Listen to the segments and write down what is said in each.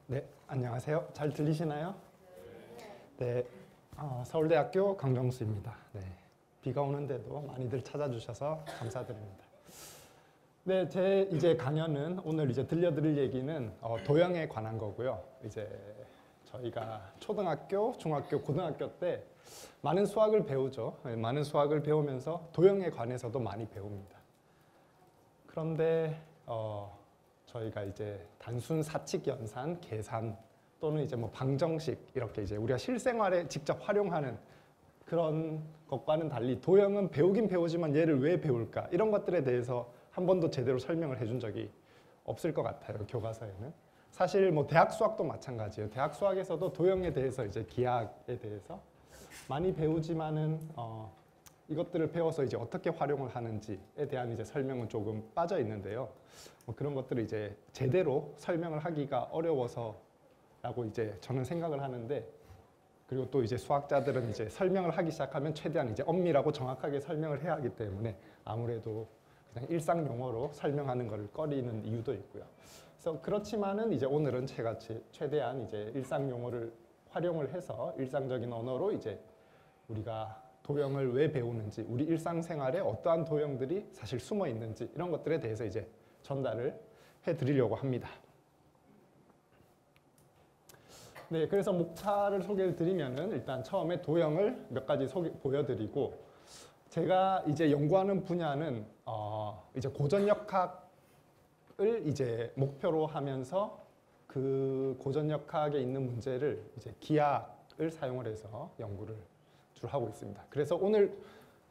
네, 안녕하세요. 잘 들리시나요? 네, 서울대학교 강정수입니다. 네, 비가 오는데도 많이들 찾아주셔서 감사드립니다. 네, 제 이제 강연은 오늘 이제 들려드릴 얘기는 도형에 관한 거고요. 이제 저희가 초등학교, 중학교, 고등학교 때 많은 수학을 배우죠. 많은 수학을 배우면서 도형에 관해서도 많이 배웁니다. 그런데 저희가 이제 단순 사칙 연산, 계산 또는 이제 뭐 방정식 이렇게 이제 우리가 실생활에 직접 활용하는 그런 것과는 달리 도형은 배우긴 배우지만 얘를 왜 배울까 이런 것들에 대해서 한 번도 제대로 설명을 해준 적이 없을 것 같아요. 교과서에는. 사실 뭐 대학 수학도 마찬가지예요. 대학 수학에서도 도형에 대해서 이제 기하에 대해서 많이 배우지만은 이것들을 배워서 이제 어떻게 활용을 하는지에 대한 이제 설명은 조금 빠져 있는데요. 뭐 그런 것들을 이제 제대로 설명을 하기가 어려워서라고 이제 저는 생각을 하는데, 그리고 또 이제 수학자들은 이제 설명을 하기 시작하면 최대한 이제 엄밀하고 정확하게 설명을 해야 하기 때문에 아무래도 그냥 일상 용어로 설명하는 것을 꺼리는 이유도 있고요. 그래서 그렇지만은 이제 오늘은 제가 최대한 이제 일상 용어를 활용을 해서 일상적인 언어로 이제 우리가 도형을 왜 배우는지, 우리 일상생활에 어떠한 도형들이 사실 숨어 있는지 이런 것들에 대해서 이제 전달을 해드리려고 합니다. 네, 그래서 목차를 소개를 드리면은 일단 처음에 도형을 몇 가지 보여드리고, 제가 이제 연구하는 분야는 이제 고전역학을 이제 목표로 하면서 그 고전역학에 있는 문제를 이제 기하를 사용을 해서 연구를 주로 하고 있습니다. 그래서 오늘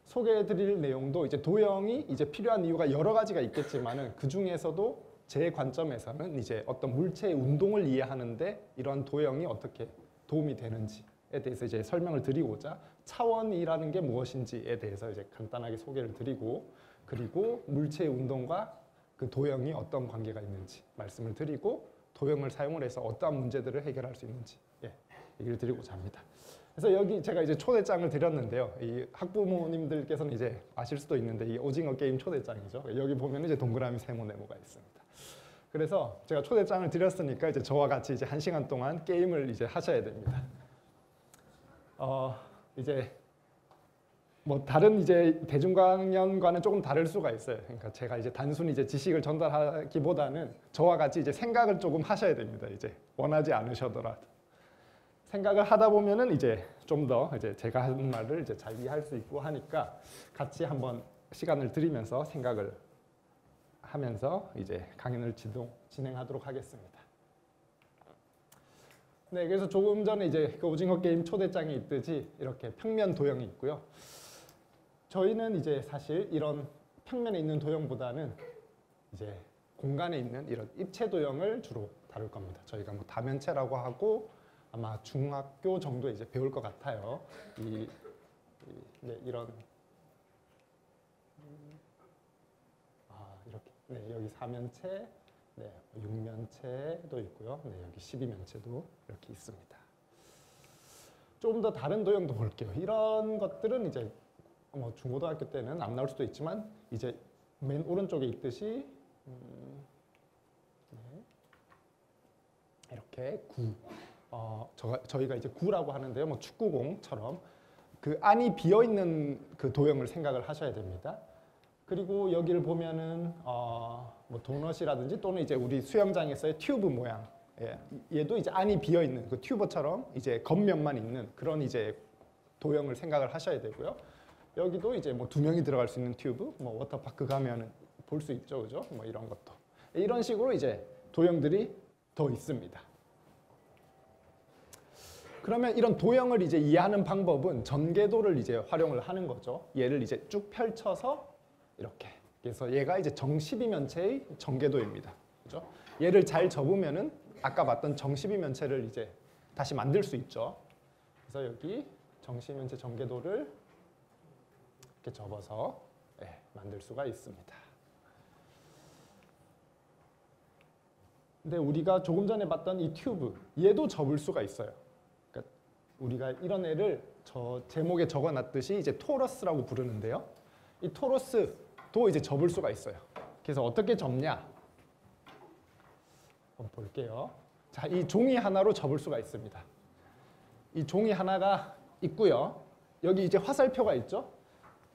소개해드릴 내용도 이제 도형이 이제 필요한 이유가 여러 가지가 있겠지만은 그 중에서도 제 관점에서는 이제 어떤 물체의 운동을 이해하는데 이러한 도형이 어떻게 도움이 되는지에 대해서 이제 설명을 드리고자 차원이라는 게 무엇인지에 대해서 이제 간단하게 소개를 드리고, 그리고 물체의 운동과 그 도형이 어떤 관계가 있는지 말씀을 드리고, 도형을 사용을 해서 어떠한 문제들을 해결할 수 있는지 얘기를 드리고자 합니다. 그래서 여기 제가 이제 초대장을 드렸는데요. 이 학부모님들께서는 이제 아실 수도 있는데 이 오징어 게임 초대장이죠. 여기 보면 이제 동그라미 세모 네모가 있습니다. 그래서 제가 초대장을 드렸으니까 이제 저와 같이 이제 1시간 동안 게임을 이제 하셔야 됩니다. 이제 뭐 다른 이제 대중강연과는 조금 다를 수가 있어요. 그러니까 제가 이제 단순히 이제 지식을 전달하기보다는 저와 같이 이제 생각을 조금 하셔야 됩니다. 이제 원하지 않으셔더라도. 생각을 하다 보면은 이제 좀 더 이제 제가 하는 말을 이제 잘 이해할 수 있고 하니까 같이 한번 시간을 들이면서 생각을 하면서 이제 강연을 진행하도록 하겠습니다. 네, 그래서 조금 전에 이제 그 오징어 게임 초대장에 있듯이 이렇게 평면 도형이 있고요. 저희는 이제 사실 이런 평면에 있는 도형보다는 이제 공간에 있는 이런 입체 도형을 주로 다룰 겁니다. 저희가 뭐 다면체라고 하고 아마 중학교 정도에 이제 배울 것 같아요. 이런 이렇게 여기 4면체, 네, 6면체도 있고요. 네, 여기 12면체도 이렇게 있습니다. 좀 더 다른 도형도 볼게요. 이런 것들은 이제 뭐 중고등학교 때는 안 나올 수도 있지만 이제 맨 오른쪽에 있듯이 이렇게 구. 저희가 이제 구라고 하는데요. 뭐 축구공처럼 그 안이 비어 있는 그 도형을 생각을 하셔야 됩니다. 그리고 여기를 보면은 뭐 도넛이라든지 또는 이제 우리 수영장에서의 튜브 모양, 얘도 이제 안이 비어 있는 그 튜브처럼 이제 겉면만 있는 그런 이제 도형을 생각을 하셔야 되고요. 여기도 이제 뭐 2명이 들어갈 수 있는 튜브, 뭐 워터파크 가면은 볼 수 있죠, 그죠? 뭐 이런 것도 이런 식으로 이제 도형들이 더 있습니다. 그러면 이런 도형을 이제 이해하는 방법은 전개도를 이제 활용을 하는 거죠. 얘를 이제 쭉 펼쳐서 이렇게. 그래서 얘가 이제 정 12면체의 전개도입니다. 그죠? 얘를 잘 접으면은 아까 봤던 정 12면체를 이제 다시 만들 수 있죠. 그래서 여기 정 12면체 전개도를 이렇게 접어서 만들 수가 있습니다. 근데 우리가 조금 전에 봤던 이 튜브, 얘도 접을 수가 있어요. 그러니까 우리가 이런 애를 저 제목에 적어놨듯이 이제 토러스라고 부르는데요. 이 토러스도 이제 접을 수가 있어요. 그래서 어떻게 접냐? 한번 볼게요. 자, 이 종이 하나로 접을 수가 있습니다. 이 종이 하나가 있고요. 여기 이제 화살표가 있죠.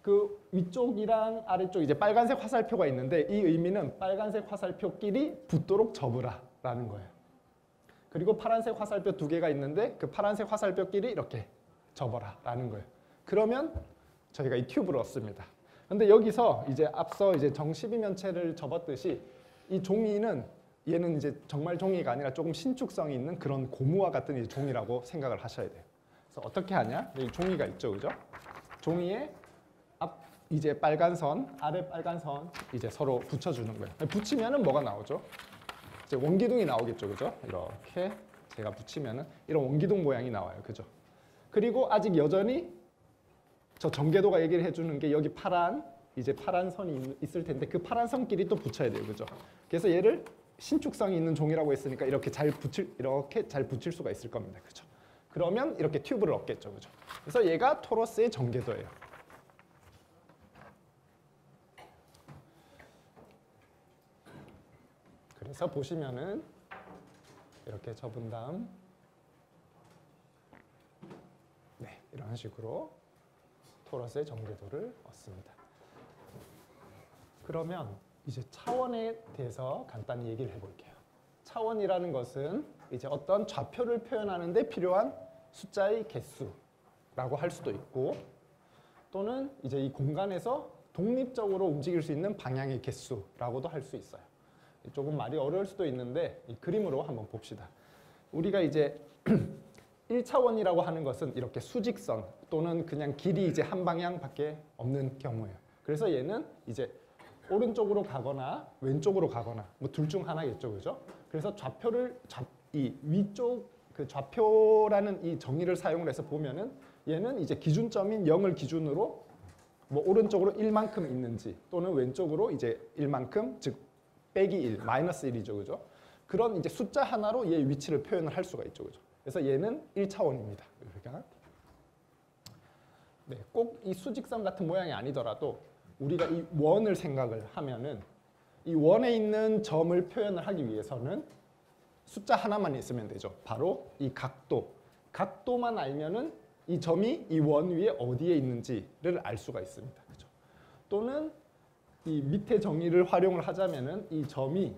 그 위쪽이랑 아래쪽 이제 빨간색 화살표가 있는데 이 의미는 빨간색 화살표끼리 붙도록 접으라라는 거예요. 그리고 파란색 화살표 두 개가 있는데 그 파란색 화살표끼리 이렇게 접어라라는 거예요. 그러면 저희가 이 튜브를 얻습니다. 근데 여기서 이제 앞서 이제 정 12면체를 접었듯이 이 종이는 얘는 이제 정말 종이가 아니라 조금 신축성이 있는 그런 고무와 같은 이제 종이라고 생각을 하셔야 돼요. 그래서 어떻게 하냐? 여기 종이가 있죠, 그죠? 종이에 앞 이제 빨간 선, 아래 빨간 선 이제 서로 붙여주는 거예요. 붙이면은 뭐가 나오죠? 이제 원기둥이 나오겠죠, 그죠? 이렇게 제가 붙이면은 이런 원기둥 모양이 나와요, 그죠? 그리고 아직 여전히 저 전개도가 얘기를 해주는 게 여기 이제 파란 선이 있을 텐데 그 파란 선끼리 또 붙여야 돼요, 그죠? 그래서 얘를 신축성이 있는 종이라고 했으니까 이렇게 잘 붙일 수가 있을 겁니다, 그죠? 그러면 이렇게 튜브를 얻겠죠, 그죠? 그래서 얘가 토러스의 전개도예요. 그래서 보시면은 이렇게 접은 다음 네, 이런 식으로 토러스의 전개도를 얻습니다. 그러면 이제 차원에 대해서 간단히 얘기를 해볼게요. 차원이라는 것은 이제 어떤 좌표를 표현하는 데 필요한 숫자의 개수라고 할 수도 있고 또는 이제 이 공간에서 독립적으로 움직일 수 있는 방향의 개수라고도 할 수 있어요. 조금 말이 어려울 수도 있는데 이 그림으로 한번 봅시다. 우리가 이제 1차원이라고 하는 것은 이렇게 수직선 또는 그냥 길이 이제 한 방향밖에 없는 경우예요. 그래서 얘는 이제 오른쪽으로 가거나 왼쪽으로 가거나 뭐 둘 중 하나겠죠, 그죠? 그래서 이 위쪽 그 좌표라는 이 정의를 사용을 해서 보면은 얘는 이제 기준점인 0을 기준으로 뭐 오른쪽으로 1만큼 있는지 또는 왼쪽으로 이제 1만큼 즉 빼기 1, 마이너스 1이죠, 그죠? 그런 이제 숫자 하나로 얘의 위치를 표현을 할 수가 있죠, 그죠? 그래서 얘는 1차원입니다. 그러니까 네, 꼭 이 수직선 같은 모양이 아니더라도 우리가 이 원을 생각을 하면은 이 원에 있는 점을 표현을 하기 위해서는 숫자 하나만 있으면 되죠. 바로 이 각도. 각도만 알면은 이 점이 이 원 위에 어디에 있는지를 알 수가 있습니다. 그죠? 또는 이 밑에 정의를 활용을 하자면은 이 점이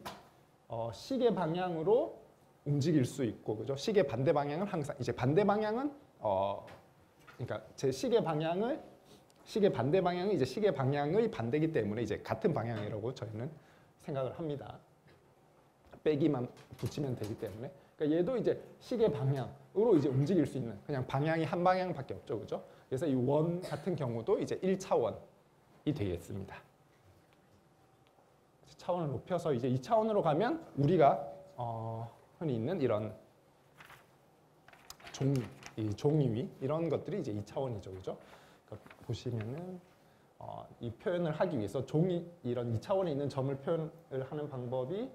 시계 방향으로 움직일 수 있고, 그죠? 시계 반대 방향은 항상 이제 반대 방향은 그러니까 제 시계 반대 방향은 이제 시계 방향의 반대이기 때문에 이제 같은 방향이라고 저희는 생각을 합니다. 빼기만 붙이면 되기 때문에. 그러니까 얘도 이제 시계 방향으로 이제 움직일 수 있는 그냥 방향이 한 방향밖에 없죠, 그죠? 그래서 이 원 같은 경우도 이제 1차원이 되겠습니다. 차원을 높여서 이제 2차원으로 가면 우리가 흔히 있는 이런 종이 위 이런 것들이 이제 2차원이죠, 그죠? 그러니까 보시면은 이 표현을 하기 위해서 이런 2차원에 있는 점을 표현을 하는 방법이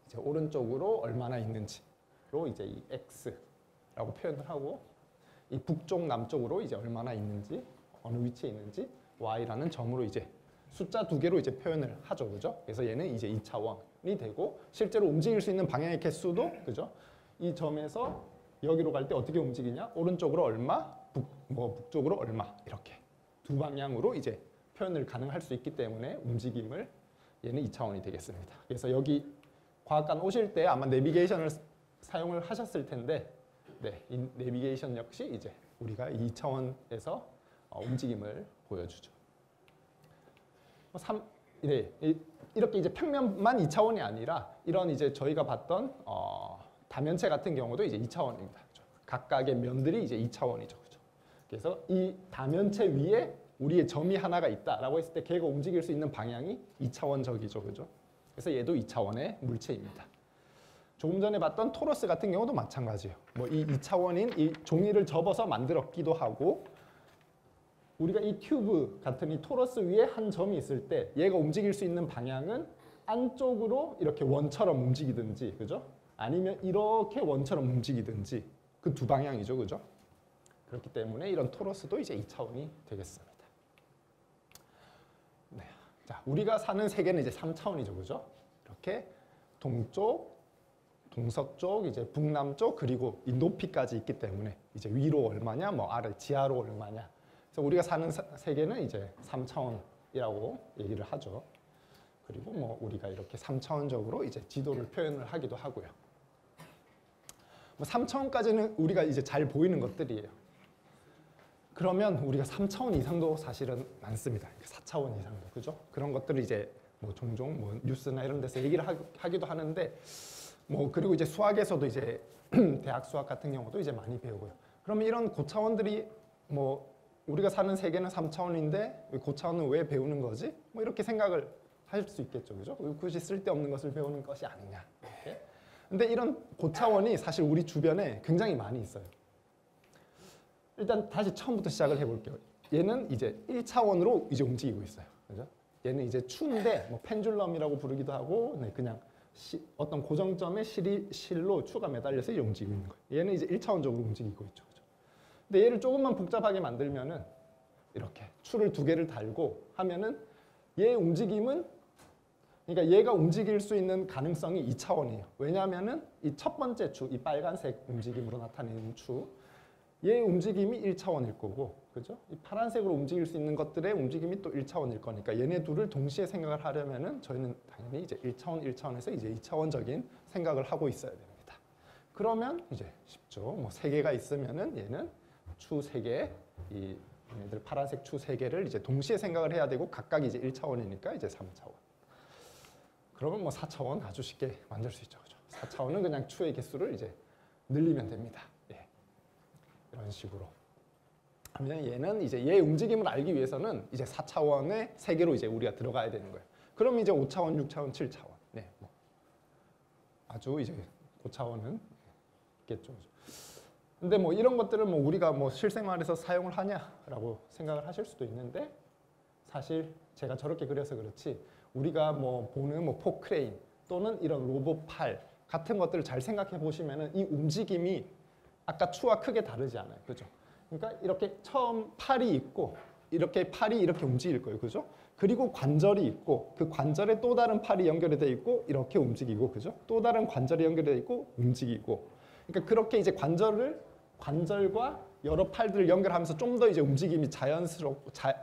이제 오른쪽으로 얼마나 있는지로 이제 이 x라고 표현을 하고 이 북쪽 남쪽으로 이제 얼마나 있는지 어느 위치에 있는지 y라는 점으로 이제 숫자 두 개로 이제 표현을 하죠, 그죠? 그래서 얘는 이제 2차원이 되고 실제로 움직일 수 있는 방향의 개수도 그죠? 이 점에서 여기로 갈 때 어떻게 움직이냐? 오른쪽으로 얼마, 북쪽으로 얼마 이렇게 두 방향으로 이제 표현을 가능할 수 있기 때문에 움직임을 얘는 2차원이 되겠습니다. 그래서 여기 과학관 오실 때 아마 내비게이션을 사용을 하셨을 텐데, 네, 이 내비게이션 역시 이제 우리가 2차원에서 움직임을 보여주죠. 네, 이렇게 이제 평면만 2차원이 아니라 이런 이제 저희가 봤던 다면체 같은 경우도 이제 2차원입니다. 그렇죠? 각각의 면들이 이제 2차원이죠. 그렇죠? 그래서 이 다면체 위에 우리의 점이 하나가 있다라고 했을 때 걔가 움직일 수 있는 방향이 2차원적이죠. 그죠? 그래서 얘도 2차원의 물체입니다. 조금 전에 봤던 토러스 같은 경우도 마찬가지예요. 뭐 이 2차원인 이 종이를 접어서 만들었기도 하고 우리가 이 튜브 같은 이 토러스 위에 한 점이 있을 때 얘가 움직일 수 있는 방향은 안쪽으로 이렇게 원처럼 움직이든지, 그죠? 아니면 이렇게 원처럼 움직이든지 그 두 방향이죠, 그죠? 그렇기 때문에 이런 토러스도 이제 2차원이 되겠습니다. 네. 자, 우리가 사는 세계는 이제 3차원이죠, 그죠? 이렇게 동쪽, 동서쪽, 이제 북남쪽, 그리고 이 높이까지 있기 때문에 이제 위로 얼마냐, 뭐 아래 지하로 얼마냐. 그래서 우리가 사는 세계는 이제 3차원이라고 얘기를 하죠. 그리고 뭐 우리가 이렇게 3차원적으로 이제 지도를 표현을 하기도 하고요. 뭐 3차원까지는 우리가 이제 잘 보이는 것들이에요. 그러면 우리가 3차원 이상도 사실은 많습니다. 4차원 이상도, 그죠? 그런 것들을 이제 뭐 종종 뭐 뉴스나 이런 데서 얘기를 하기도 하는데, 뭐 그리고 이제 수학에서도 이제 대학 수학 같은 경우도 이제 많이 배우고요. 그러면 이런 고차원들이 뭐 우리가 사는 세계는 3차원인데 고차원은 왜 배우는 거지? 뭐 이렇게 생각을 하실 수 있겠죠, 그죠? 굳이 쓸데없는 것을 배우는 것이 아니냐. 이렇게. 근데 이런 고차원이 사실 우리 주변에 굉장히 많이 있어요. 일단 다시 처음부터 시작을 해볼게요. 얘는 이제 1차원으로 이제 움직이고 있어요. 그죠? 얘는 이제 추인데 뭐 펜줄럼이라고 부르기도 하고, 네, 그냥 어떤 고정점에 실로 추가 매달려서 이제 움직이고 있는 거예요. 얘는 이제 1차원적으로 움직이고 있죠. 그죠? 근데 얘를 조금만 복잡하게 만들면은 이렇게 추를 두 개를 달고 하면은 얘의 움직임은, 그러니까 얘가 움직일 수 있는 가능성이 2차원이에요. 왜냐하면은 이 첫 번째 추, 이 빨간색 움직임으로 나타내는 추, 얘의 움직임이 1차원일 거고, 그죠? 이 파란색으로 움직일 수 있는 것들의 움직임이 또 1차원일 거니까 얘네 둘을 동시에 생각을 하려면은 저희는 당연히 이제 1차원에서 이제 2차원적인 생각을 하고 있어야 됩니다. 그러면 이제 쉽죠. 뭐 세 개가 있으면은 얘는 추 세 개, 이 얘네들 파란색 추 세 개를 이제 동시에 생각을 해야 되고, 각각 이제 1차원이니까 이제 3차원. 그러면 뭐 4차원 아주 쉽게 만들 수 있죠. 그죠? 4차원은 그냥 추의 개수를 이제 늘리면 됩니다. 이런 식으로 하면 얘는 이제 얘의 움직임을 알기 위해서는 이제 4차원의 세계로 이제 우리가 들어가야 되는 거예요. 그럼 이제 5차원, 6차원, 7차원. 네, 뭐 아주 이제 고차원은 있겠죠. 근데 뭐 이런 것들을 뭐 우리가 뭐 실생활에서 사용을 하냐라고 생각을 하실 수도 있는데, 사실 제가 저렇게 그려서 그렇지 우리가 뭐 보는 뭐 포크레인 또는 이런 로봇 팔 같은 것들을 잘 생각해 보시면은 이 움직임이 아까 추와 크게 다르지 않아요, 그죠? 그러니까 이렇게 처음 팔이 있고 이렇게 팔이 이렇게 움직일 거예요, 그죠? 그리고 관절이 있고 그 관절에 또 다른 팔이 연결이 돼 있고 이렇게 움직이고, 그죠? 또 다른 관절이 연결돼 있고 움직이고. 그러니까 그렇게 이제 관절과 여러 팔들을 연결하면서 좀 더 이제 움직임이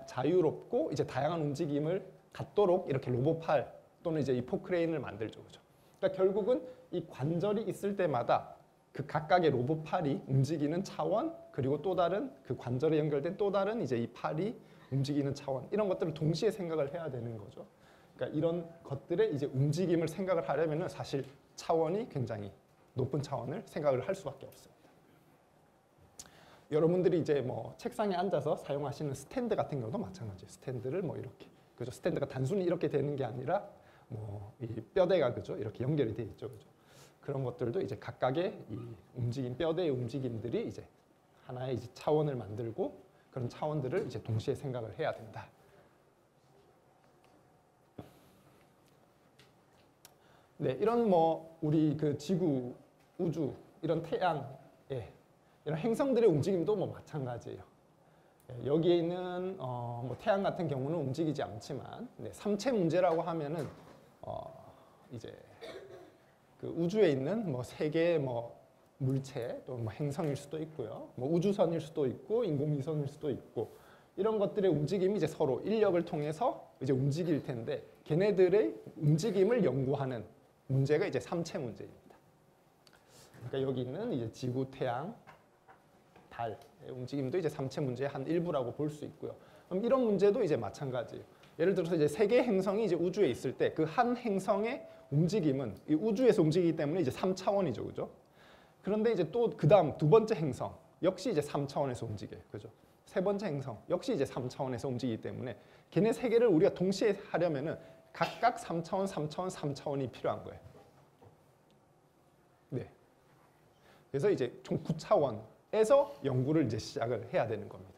자유롭고 이제 다양한 움직임을 갖도록 이렇게 로봇 팔 또는 이제 이 포크레인을 만들죠, 그죠? 그러니까 결국은 이 관절이 있을 때마다 그 각각의 로봇 팔이 움직이는 차원, 그리고 또 다른 그 관절에 연결된 또 다른 이제 이 팔이 움직이는 차원, 이런 것들을 동시에 생각을 해야 되는 거죠. 그러니까 이런 것들의 이제 움직임을 생각을 하려면은 사실 차원이 굉장히 높은 차원을 생각을 할 수밖에 없습니다. 여러분들이 이제 뭐 책상에 앉아서 사용하시는 스탠드 같은 경우도 마찬가지예요. 스탠드를 뭐 이렇게, 그죠? 스탠드가 단순히 이렇게 되는 게 아니라 뭐 이 뼈대가, 그죠? 이렇게 연결이 돼 있죠, 그죠? 그런 것들도 이제 각각의 이 움직임, 뼈대의 움직임들이 이제 하나의 이제 차원을 만들고, 그런 차원들을 이제 동시에 생각을 해야 된다. 네, 이런 뭐 우리 그 지구, 우주, 이런 태양, 이런 행성들의 움직임도 뭐 마찬가지예요. 여기에 있는 뭐 태양 같은 경우는 움직이지 않지만, 삼체 문제라고 하면은 이제 그 우주에 있는 뭐 세계의 뭐 물체, 또 뭐 행성일 수도 있고요, 뭐 우주선일 수도 있고 인공위성일 수도 있고, 이런 것들의 움직임이 이제 서로 인력을 통해서 이제 움직일 텐데, 걔네들의 움직임을 연구하는 문제가 이제 삼체 문제입니다. 그러니까 여기 있는 이제 지구, 태양, 달의 움직임도 이제 삼체 문제의 한 일부라고 볼 수 있고요. 그럼 이런 문제도 이제 마찬가지예요. 예를 들어서 이제 세 개의 행성이 이제 우주에 있을 때 그 한 행성의 움직임은 이 우주에서 움직이기 때문에 이제 3차원이죠, 그죠? 그런데 이제 또 그 다음 두 번째 행성 역시 이제 3차원에서 움직여요, 그죠? 세 번째 행성 역시 이제 3차원에서 움직이기 때문에 걔네 세 개를 우리가 동시에 하려면은 각각 3차원, 3차원, 3차원이 필요한 거예요. 네. 그래서 이제 총 9차원에서 연구를 이제 시작을 해야 되는 겁니다.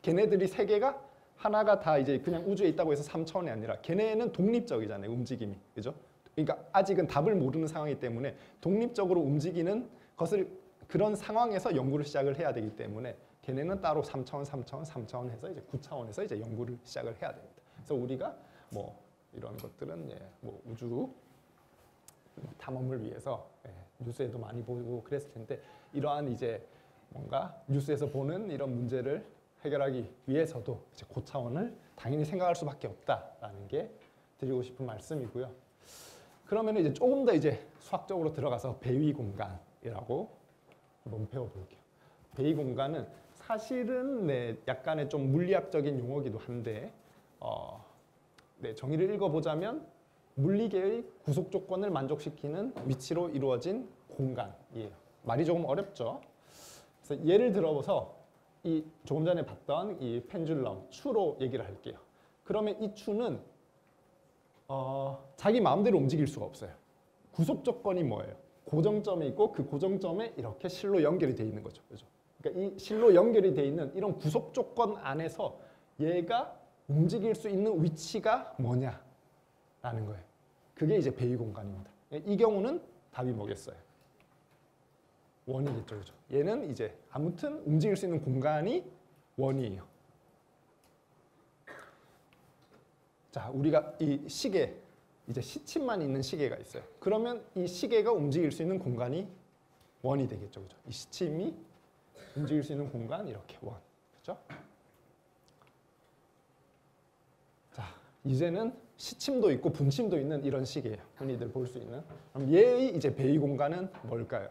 걔네들이 세 개가 하나가 다 이제 그냥 우주에 있다고 해서 3차원이 아니라 걔네는 독립적이잖아요, 움직임이. 그죠? 그러니까 아직은 답을 모르는 상황이기 때문에 독립적으로 움직이는 것을 그런 상황에서 연구를 시작을 해야 되기 때문에 걔네는 따로 3차원, 3차원, 3차원 해서 이제 9차원에서 이제 연구를 시작을 해야 됩니다. 그래서 우리가 뭐 이런 것들은 뭐 우주 탐험을 위해서 뉴스에도 많이 보고 그랬을 텐데 이러한 이제 뭔가 뉴스에서 보는 이런 문제를 해결하기 위해서도 이제 고차원을 당연히 생각할 수밖에 없다라는 게 드리고 싶은 말씀이고요. 그러면 이제 조금 더 이제 수학적으로 들어가서 배위 공간이라고 한번 배워볼게요. 배위 공간은 사실은 약간의 좀 물리학적인 용어기도 한데 정의를 읽어보자면 물리계의 구속 조건을 만족시키는 위치로 이루어진 공간이에요. 말이 조금 어렵죠. 그래서 예를 들어서 이 조금 전에 봤던 이 펜듈럼 추로 얘기를 할게요. 그러면 이 추는 자기 마음대로 움직일 수가 없어요. 구속 조건이 뭐예요? 고정점에 있고 그 고정점에 이렇게 실로 연결이 돼 있는 거죠. 그죠? 그러니까 이 실로 연결이 돼 있는 이런 구속 조건 안에서 얘가 움직일 수 있는 위치가 뭐냐라는 거예요. 그게 이제 배위 공간입니다. 이 경우는 답이 뭐겠어요? 원이겠죠. 그죠? 얘는 이제 아무튼 움직일 수 있는 공간이 원이에요. 자, 우리가 이 시계, 이제 시침만 있는 시계가 있어요. 그러면 이 시계가 움직일 수 있는 공간이 원이 되겠죠. 그죠? 이 시침이 움직일 수 있는 공간 이렇게 원. 그죠? 자, 이제는 시침도 있고 분침도 있는 이런 시계예요. 흔히들 볼 수 있는. 그럼 얘의 이제 배위 공간은 뭘까요?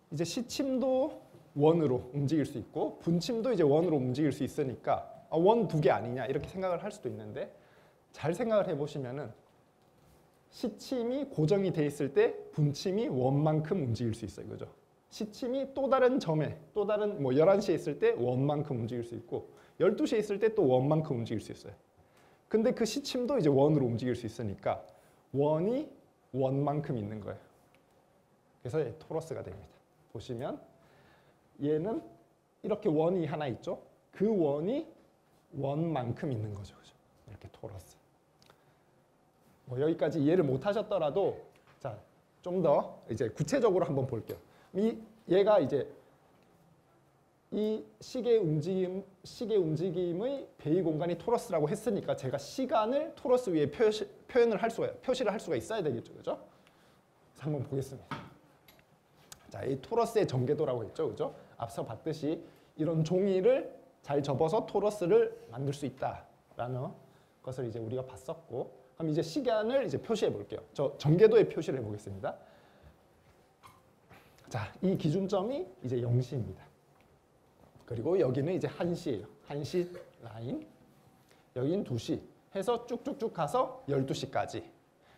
이제 시침도 원으로 움직일 수 있고 분침도 이제 원으로 움직일 수 있으니까 원 두 개 아니냐 이렇게 생각을 할 수도 있는데 잘 생각을 해보시면은 시침이 고정이 돼 있을 때 분침이 원만큼 움직일 수 있어요. 그죠? 시침이 또 다른 점에 또 다른 뭐 11시에 있을 때 원만큼 움직일 수 있고 12시에 있을 때 또 원만큼 움직일 수 있어요. 근데 그 시침도 이제 원으로 움직일 수 있으니까 원이 원만큼 있는 거예요. 그래서 토러스가 됩니다. 보시면 얘는 이렇게 원이 하나 있죠. 그 원이 원만큼 있는 거죠. 그죠? 이렇게 토러스. 뭐 여기까지 이해를 못 하셨더라도 자, 좀 더 이제 구체적으로 한번 볼게요. 얘가 이제 이 시계 움직임의 배위 공간이 토러스라고 했으니까 제가 시간을 토러스 위에 표시를 할 수가 있어야 되겠죠. 그죠? 한번 보겠습니다. 자, 이 토러스의 전개도라고 했죠. 그죠? 앞서 봤듯이 이런 종이를 잘 접어서 토러스를 만들 수 있다라는 것을 이제 우리가 봤었고, 그럼 이제 시간을 이제 표시해 볼게요. 저 전개도에 표시를 해 보겠습니다. 자, 이 기준점이 이제 0시입니다. 그리고 여기는 이제 1시예요. 1시 라인. 여긴 2시. 해서 쭉쭉쭉 가서 12시까지.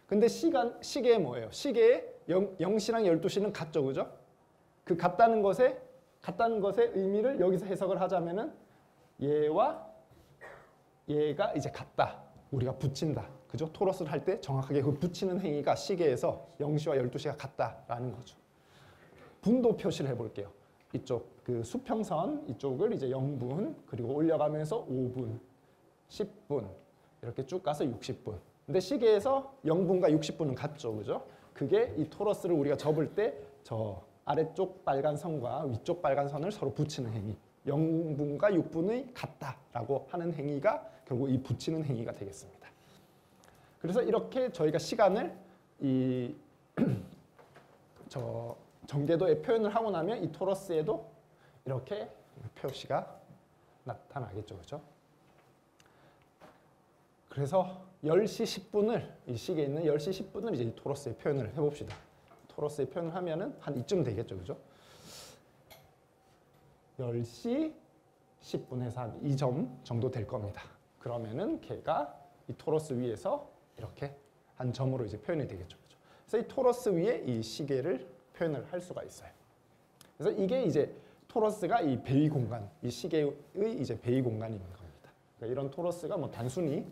근데 시계에 뭐예요? 시계에 0시랑 12시는 같죠. 그죠? 그 같다는 것의 의미를 여기서 해석을 하자면은 얘와 얘가 이제 같다. 우리가 붙인다. 그죠? 토러스를 할 때 정확하게 그 붙이는 행위가 시계에서 0시와 12시가 같다라는 거죠. 분도 표시를 해볼게요. 이쪽 그 수평선 이쪽을 이제 0분 그리고 올려가면서 5분, 10분 이렇게 쭉 가서 60분. 근데 시계에서 0분과 60분은 같죠, 그죠? 그게 이 토러스를 우리가 접을 때 저 아래쪽 빨간 선과 위쪽 빨간 선을 서로 붙이는 행위. 0분과 6분의 같다라고 하는 행위가 결국 이 붙이는 행위가 되겠습니다. 그래서 이렇게 저희가 시간을 이 전개도에 표현을 하고 나면 이 토러스에도 이렇게 표시가 나타나겠죠. 그렇죠? 그래서 10시 10분을 이 시계에 있는 10시 10분을 이제 이 토러스에 표현을 해봅시다. 토러스에 표현을 하면은 한 이쯤 되겠죠. 그죠? 10시 10분에서 한 2점 정도 될 겁니다. 그러면은 걔가 이 토러스 위에서 이렇게 한 점으로 이제 표현이 되겠죠. 그죠? 그래서 이 토러스 위에 이 시계를 표현을 할 수가 있어요. 그래서 이게 이제 토러스가 이 배위 공간, 이 시계의 이제 배위 공간이 있는 겁니다. 그러니까 이런 토러스가 뭐 단순히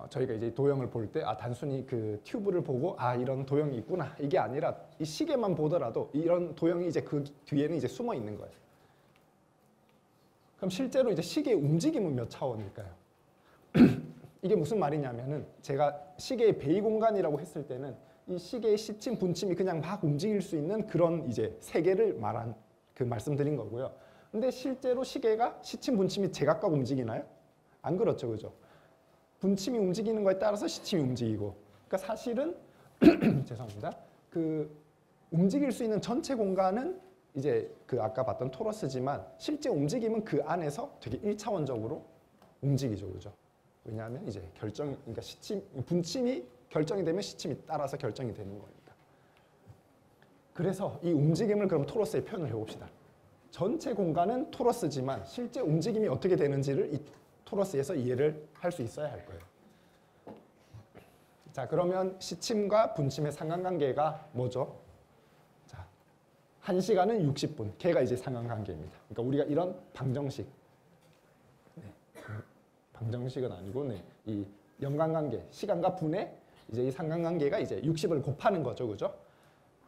저희가 이제 도형을 볼 때 단순히 그 튜브를 보고 이런 도형이 있구나 이게 아니라 이 시계만 보더라도 이런 도형이 이제 그 뒤에는 이제 숨어 있는 거예요. 그럼 실제로 이제 시계의 움직임은 몇 차원일까요? 이게 무슨 말이냐면은 제가 시계의 베이 공간이라고 했을 때는 이 시계의 시침, 분침이 그냥 막 움직일 수 있는 그런 이제 세계를 말한 그 말씀드린 거고요. 근데 실제로 시계가 시침, 분침이 제각각 움직이나요? 안 그렇죠, 그죠? 분침이 움직이는 거에 따라서 시침이 움직이고, 그러니까 사실은 죄송합니다. 그 움직일 수 있는 전체 공간은 이제 그 아까 봤던 토러스지만 실제 움직임은 그 안에서 되게 1차원적으로 움직이죠, 그죠? 왜냐하면 이제 그러니까 분침이 결정이 되면 시침이 따라서 결정이 되는 거니까. 그래서 이 움직임을 그럼 토러스에 표현을 해봅시다. 전체 공간은 토러스지만 실제 움직임이 어떻게 되는지를 이 토러스에서 이해를 할 수 있어야 할 거예요. 자, 그러면 시침과 분침의 상관관계가 뭐죠? 자, 1시간은 60분. 걔가 이제 상관관계입니다. 그러니까 우리가 이런 방정식, 방정식은 아니고 이 연관관계, 시간과 분의 이제 이 상관관계가 이제 60을 곱하는 거죠, 그죠?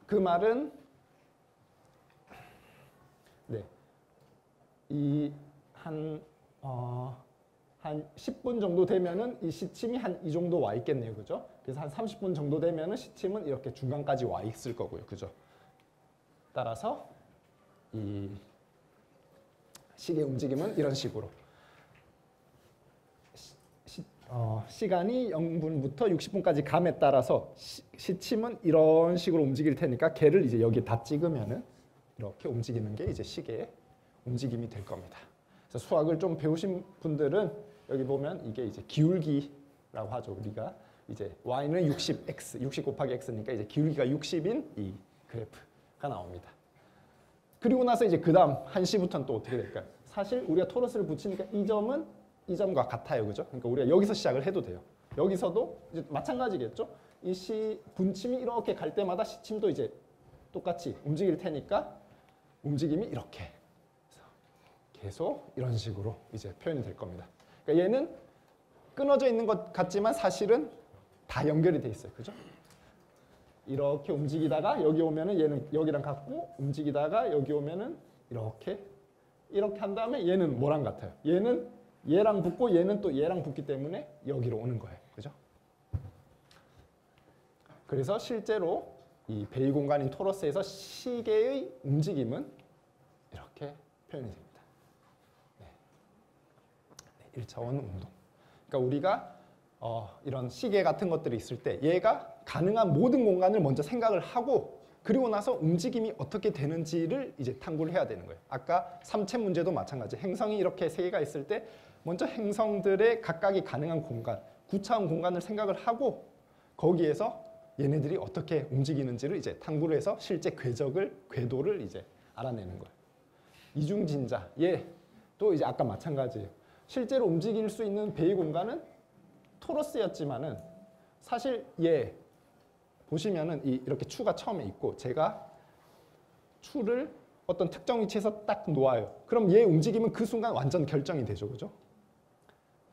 그 말은 한 10분 정도 되면은 이 시침이 한 이 정도 와 있겠네요, 그죠? 그래서 한 30분 정도 되면은 시침은 이렇게 중간까지 와 있을 거고요, 그죠? 따라서 이 시계 움직임은 이런 식으로 시간이 0분부터 60분까지 감에 따라서 시침은 이런 식으로 움직일 테니까 걔를 이제 여기 다 찍으면은 이렇게 움직이는 게 이제 시계의 움직임이 될 겁니다. 그래서 수학을 좀 배우신 분들은 여기 보면 이게 이제 기울기라고 하죠. 우리가 이제 y는 60x, 60 곱하기 x니까 이제 기울기가 60인 이 그래프가 나옵니다. 그리고 나서 이제 그다음 1시부터는 또 어떻게 될까요? 사실 우리가 토러스를 붙이니까 이 점은 이 점과 같아요, 그죠? 그러니까 우리가 여기서 시작을 해도 돼요. 여기서도 이제 마찬가지겠죠? 이 분침이 이렇게 갈 때마다 시침도 이제 똑같이 움직일 테니까 움직임이 이렇게 계속 이런 식으로 이제 표현이 될 겁니다. 그러니까 얘는 끊어져 있는 것 같지만 사실은 다 연결이 돼 있어요, 그죠? 이렇게 움직이다가 여기 오면은 얘는 여기랑 같고 움직이다가 여기 오면은 이렇게 한 다음에 얘는 뭐랑 같아요? 얘는 얘랑 붙고 얘는 또 얘랑 붙기 때문에 여기로 오는 거예요, 그죠? 그래서 실제로 이 베이 공간인 토러스에서 시계의 움직임은 이렇게 표현이 됩니다. 1차원 운동. 그러니까 우리가 이런 시계 같은 것들이 있을 때 얘가 가능한 모든 공간을 먼저 생각을 하고 그리고 나서 움직임이 어떻게 되는지를 이제 탐구를 해야 되는 거예요. 아까 3체 문제도 마찬가지. 행성이 이렇게 3개가 있을 때 먼저 행성들의 각각이 가능한 공간, 9차원 공간을 생각을 하고 거기에서 얘네들이 어떻게 움직이는지를 이제 탐구를 해서 실제 궤도를 이제 알아내는 거예요. 이중진자, 얘도 이제 아까 마찬가지예요. 실제로 움직일 수 있는 베이 공간은 토러스였지만은 사실 얘 보시면은 이렇게 추가 처음에 있고 제가 추를 어떤 특정 위치에서 딱 놓아요. 그럼 얘 움직임은 그 순간 완전 결정이 되죠, 그죠?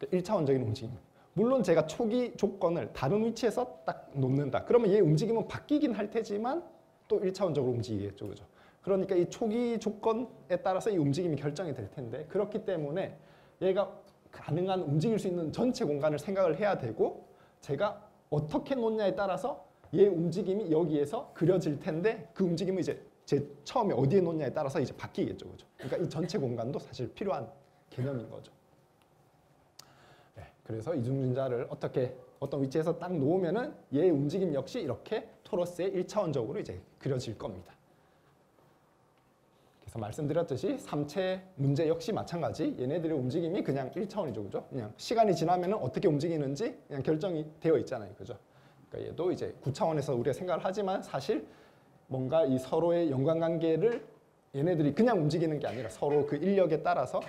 1차원적인 움직임. 물론 제가 초기 조건을 다른 위치에서 딱 놓는다. 그러면 얘 움직임은 바뀌긴 할 테지만 또 1차원적으로 움직이겠죠, 그죠? 그러니까 이 초기 조건에 따라서 이 움직임이 결정이 될 텐데 그렇기 때문에 얘가 가능한 움직일 수 있는 전체 공간을 생각을 해야 되고 제가 어떻게 놓냐에 따라서 얘 움직임이 여기에서 그려질 텐데 그 움직임은 이제 제 처음에 어디에 놓냐에 따라서 이제 바뀌겠죠, 그죠? 그러니까 이 전체 공간도 사실 필요한 개념인 거죠. 네, 그래서 이중진자를 어떤 위치에서 딱 놓으면은 얘 움직임 역시 이렇게 토러스의 1차원적으로 이제 그려질 겁니다. 그래서 말씀드렸듯이 3체 문제 역시 마찬가지. 얘네들의 움직임이 그냥 1차원이죠, 그죠? 그냥 시간이 지나면은 어떻게 움직이는지 그냥 결정이 되어 있잖아요, 그죠? 그러니까 얘도 이제 9차원에서 우리가 생각을 하지만 사실 뭔가 이 서로의 연관관계를 얘네들이 그냥 움직이는 게 아니라 서로 그 인력에 따라서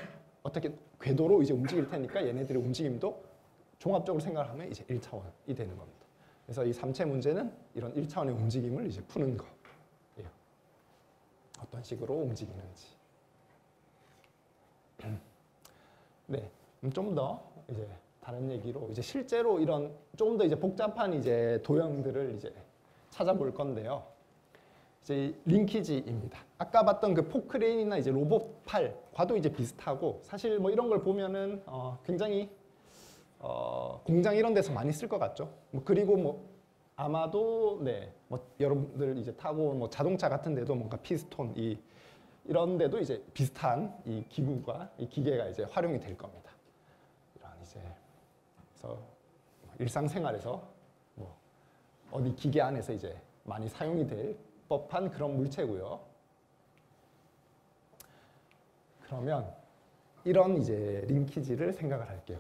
어떻게 궤도로 이제 움직일 테니까 얘네들의 움직임도 종합적으로 생각하면 이제 1차원이 되는 겁니다. 그래서 이 3체 문제는 이런 1차원의 움직임을 이제 푸는 거. 어떤 식으로 움직이는지. 네, 좀 더 이제 다른 얘기로 이제 실제로 이런 좀 더 이제 복잡한 이제 도형들을 이제 찾아볼 건데요. 이제 링키지입니다. 아까 봤던 그 포크레인이나 이제 로봇 팔과도 이제 비슷하고 사실 뭐 이런 걸 보면은 굉장히 공장 이런 데서 많이 쓸 것 같죠. 뭐 그리고 뭐 아마도 네, 뭐 여러분들 이제 타고 뭐 자동차 같은 데도 뭔가 피스톤 이런 데도 이제 비슷한 이 기구가 이 기계가 이제 활용이 될 겁니다. 이런 이제 그래서 일상생활에서 뭐 어디 기계 안에서 이제 많이 사용이 될 법한 그런 물체고요. 그러면 이런 이제 링키지를 생각을 할게요.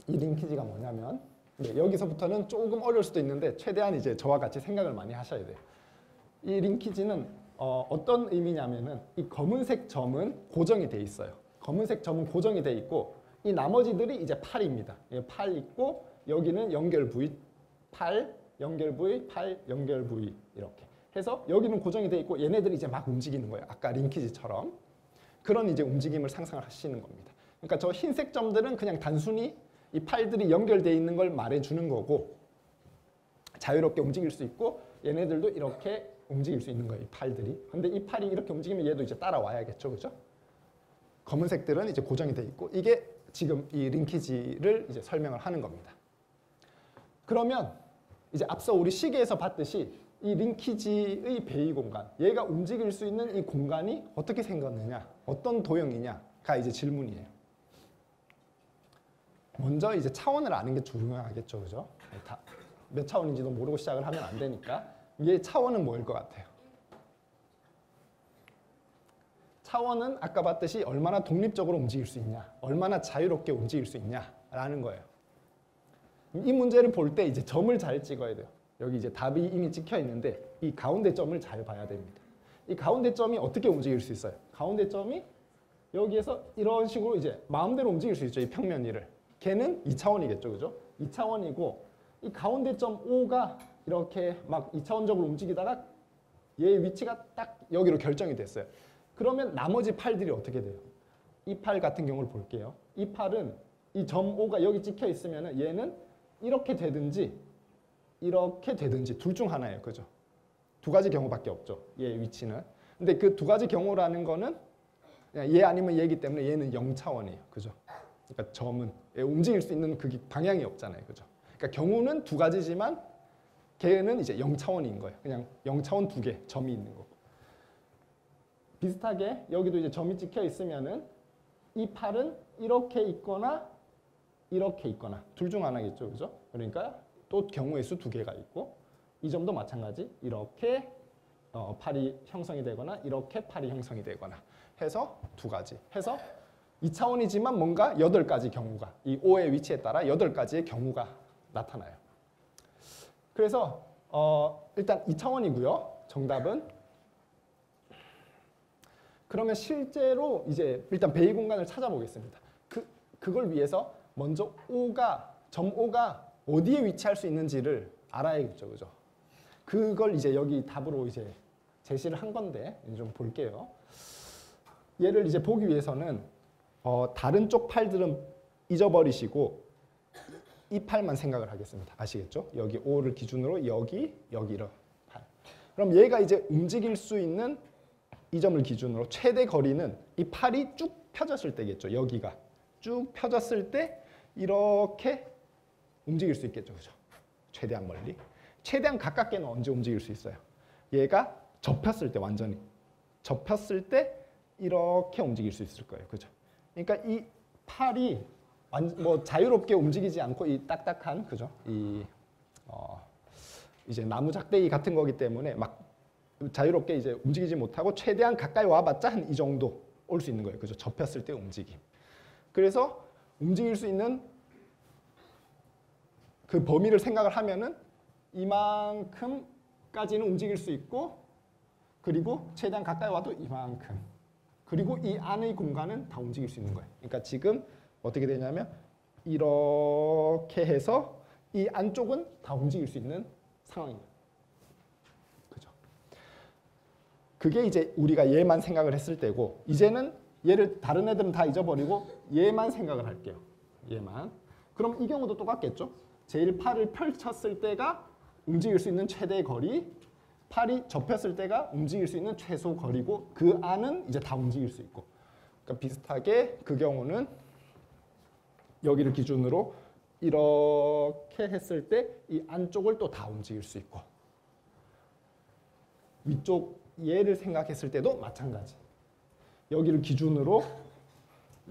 이 링키지가 뭐냐면 네, 여기서부터는 조금 어려울 수도 있는데 최대한 이제 저와 같이 생각을 많이 하셔야 돼요. 이 링키지는 어떤 의미냐면은 이 검은색 점은 고정이 돼 있어요. 검은색 점은 고정이 돼 있고 이 나머지들이 이제 팔입니다. 팔 있고 여기는 연결 부위, 팔, 연결 부위, 팔, 연결 부위 이렇게 해서 여기는 고정이 돼 있고 얘네들이 이제 막 움직이는 거예요. 아까 링키지처럼 그런 이제 움직임을 상상을 하시는 겁니다. 그러니까 저 흰색 점들은 그냥 단순히 이 팔들이 연결되어 있는 걸 말해주는 거고 자유롭게 움직일 수 있고 얘네들도 이렇게 움직일 수 있는 거예요. 이 팔들이. 근데 이 팔이 이렇게 움직이면 얘도 이제 따라와야겠죠. 그죠? 검은색들은 이제 고정이 돼 있고 이게 지금 이 링키지를 이제 설명을 하는 겁니다. 그러면 이제 앞서 우리 시계에서 봤듯이 이 링키지의 배위 공간, 얘가 움직일 수 있는 이 공간이 어떻게 생겼느냐, 어떤 도형이냐가 이제 질문이에요. 먼저 이제 차원을 아는 게 중요하겠죠, 그죠? 몇 차원인지도 모르고 시작을 하면 안 되니까 얘 차원은 뭐일 것 같아요? 차원은 아까 봤듯이 얼마나 독립적으로 움직일 수 있냐, 얼마나 자유롭게 움직일 수 있냐라는 거예요. 이 문제를 볼 때 이제 점을 잘 찍어야 돼요. 여기 이제 답이 이미 찍혀 있는데 이 가운데 점을 잘 봐야 됩니다. 이 가운데 점이 어떻게 움직일 수 있어요? 가운데 점이 여기에서 이런 식으로 이제 마음대로 움직일 수 있죠. 이 평면 위를. 걔는 2차원이겠죠. 그죠? 2차원이고 이 가운데 점 O가 이렇게 막 2차원적으로 움직이다가 얘의 위치가 딱 여기로 결정이 됐어요. 그러면 나머지 팔들이 어떻게 돼요? 이 팔 같은 경우를 볼게요. 이 팔은 이 점 O가 여기 찍혀 있으면 얘는 이렇게 되든지 이렇게 되든지 둘 중 하나예요. 그죠? 두 가지 경우밖에 없죠. 얘의 위치는. 근데 그 두 가지 경우라는 거는 그냥 얘 아니면 얘이기 때문에 얘는 0차원이에요. 그죠? 그러니까 점은 움직일 수 있는 그 방향이 없잖아요. 그죠? 그러니까 경우는 두 가지지만 걔는 이제 0차원인 거예요. 그냥 0차원 두 개 점이 있는 거고. 비슷하게 여기도 이제 점이 찍혀 있으면은 이 팔은 이렇게 있거나 이렇게 있거나 둘 중 하나겠죠. 그죠? 그러니까 또 경우의 수 두 개가 있고 이 점도 마찬가지 이렇게 팔이 형성이 되거나 이렇게 팔이 형성이 되거나 해서 두 가지 해서 2차원이지만 뭔가 8가지 경우가 이 O의 위치에 따라 8가지의 경우가 나타나요. 그래서 일단 2차원이고요. 정답은 그러면 실제로 이제 일단 배위 공간을 찾아보겠습니다. 그걸 위해서 먼저 점 O가 어디에 위치할 수 있는지를 알아야겠죠. 그죠? 그걸 이제 여기 답으로 이제 제시를 한 건데 좀 볼게요. 얘를 이제 보기 위해서는 다른 쪽 팔들은 잊어버리시고 이 팔만 생각을 하겠습니다. 아시겠죠? 여기 O를 기준으로 여기 이런 팔. 그럼 얘가 이제 움직일 수 있는 이 점을 기준으로 최대 거리는 이 팔이 쭉 펴졌을 때겠죠. 여기가 쭉 펴졌을 때 이렇게 움직일 수 있겠죠. 그죠? 최대한 멀리. 최대한 가깝게는 언제 움직일 수 있어요? 얘가 접혔을 때 완전히. 접혔을 때 이렇게 움직일 수 있을 거예요. 그죠? 그러니까 이 팔이 뭐 자유롭게 움직이지 않고 이 딱딱한 그죠? 이제 나무 작대기 같은 거기 때문에 막 자유롭게 이제 움직이지 못하고 최대한 가까이 와봤자 한 이 정도 올 수 있는 거예요. 그죠? 접혔을 때 움직임. 그래서 움직일 수 있는 그 범위를 생각을 하면은 이만큼까지는 움직일 수 있고 그리고 최대한 가까이 와도 이만큼 그리고 이 안의 공간은 다 움직일 수 있는 거예요. 그러니까 지금 어떻게 되냐면 이렇게 해서 이 안쪽은 다 움직일 수 있는 상황입니다. 그죠? 그게 이제 우리가 얘만 생각을 했을 때고 이제는 얘를 다른 애들은 다 잊어버리고 얘만 생각을 할게요. 얘만. 그럼 이 경우도 똑같겠죠? 제일 팔을 펼쳤을 때가 움직일 수 있는 최대 거리, 팔이 접혔을 때가 움직일 수 있는 최소 거리고 그 안은 이제 다 움직일 수 있고. 그러니까 비슷하게 그 경우는 여기를 기준으로 이렇게 했을 때 이 안쪽을 또 다 움직일 수 있고 위쪽 얘를 생각했을 때도 마찬가지. 여기를 기준으로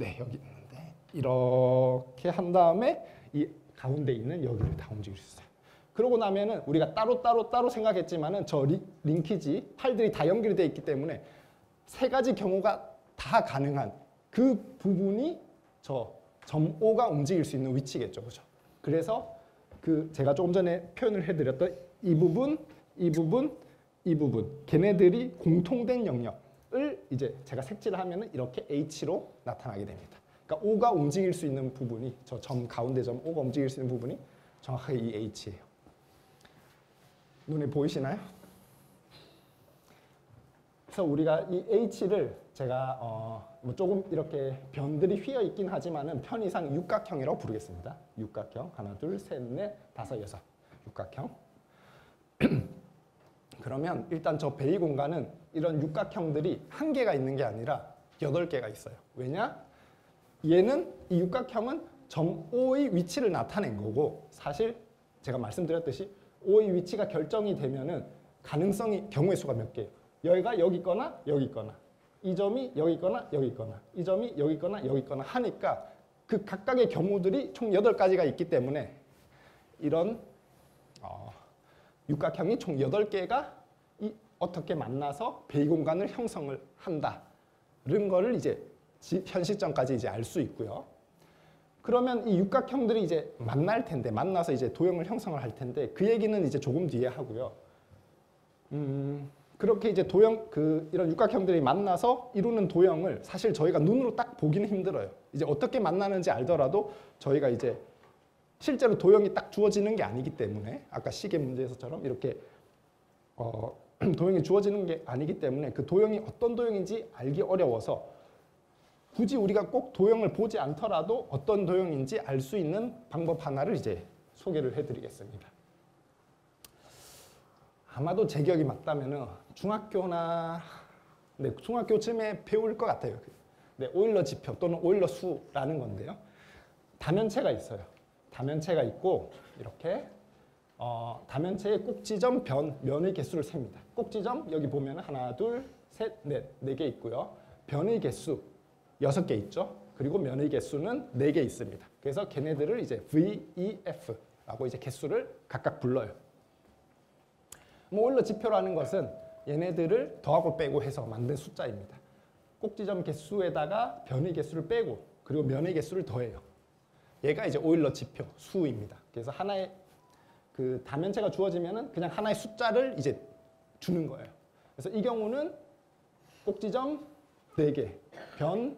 여기 있는데 이렇게 한 다음에 이 가운데 있는 여기를 다 움직일 수 있어요. 그러고 나면은 우리가 따로 생각했지만은 저 링키지 팔들이 다 연결되어 있기 때문에 세 가지 경우가 다 가능한 그 부분이 저 점 O가 움직일 수 있는 위치겠죠, 그죠? 그래서 그 제가 조금 전에 표현을 해드렸던 이 부분, 이 부분, 이 부분, 걔네들이 공통된 영역을 이제 제가 색칠을 하면은 이렇게 H로 나타나게 됩니다. 그러니까 O가 움직일 수 있는 부분이 저 점 가운데 점 O가 움직일 수 있는 부분이 정확하게 이 H예요. 눈에 보이시나요? 그래서 우리가 이 H를 제가 뭐 조금 이렇게 변들이 휘어 있긴 하지만은 편의상 육각형이라고 부르겠습니다. 육각형 하나, 둘, 셋, 넷, 다섯, 여섯 육각형. 그러면 일단 저 베이 공간은 이런 육각형들이 한 개가 있는 게 아니라 8개가 있어요. 왜냐? 얘는 이 육각형은 점 O의 위치를 나타낸 거고 사실 제가 말씀드렸듯이 O의 위치가 결정이 되면은 가능성이 경우의 수가 몇 개예요. 여기가 여기 있거나 여기 있거나 이 점이 여기 있거나 여기 있거나 이 점이 여기 있거나 여기 있거나 하니까 그 각각의 경우들이 총 8가지가 있기 때문에 이런 육각형이 총 8개가 어떻게 만나서 베이 공간을 형성을 한다는 거를 이제 현 시점까지 이제 알 수 있고요. 그러면 이 육각형들이 이제 만날 텐데 만나서 이제 도형을 형성을 할 텐데 그 얘기는 이제 조금 뒤에 하고요. 그렇게 이제 도형 이런 육각형들이 만나서 이루는 도형을 사실 저희가 눈으로 딱 보기는 힘들어요. 이제 어떻게 만나는지 알더라도 저희가 이제 실제로 도형이 딱 주어지는 게 아니기 때문에 아까 시계 문제에서처럼 이렇게 도형이 주어지는 게 아니기 때문에 그 도형이 어떤 도형인지 알기 어려워서 굳이 우리가 꼭 도형을 보지 않더라도 어떤 도형인지 알 수 있는 방법 하나를 이제 소개를 해드리겠습니다. 아마도 제 기억이 맞다면은 중학교쯤에 배울 것 같아요. 오일러 지표 또는 오일러 수라는 건데요. 다면체가 있어요. 다면체가 있고 이렇게 다면체의 꼭지점 면의 개수를 셉니다. 꼭지점 여기 보면 하나, 둘, 셋, 넷, 4개 있고요. 변의 개수 6개 있죠. 그리고 면의 개수는 4개 있습니다. 그래서 걔네들을 이제 V, E, F라고 이제 개수를 각각 불러요. 오일러 지표라는 것은 얘네들을 더하고 빼고 해서 만든 숫자입니다. 꼭지점 개수에다가 변의 개수를 빼고 그리고 면의 개수를 더해요. 얘가 이제 오일러 지표 수입니다. 그래서 하나의 그 다면체가 주어지면은 그냥 하나의 숫자를 이제 주는 거예요. 그래서 이 경우는 꼭지점 4개, 변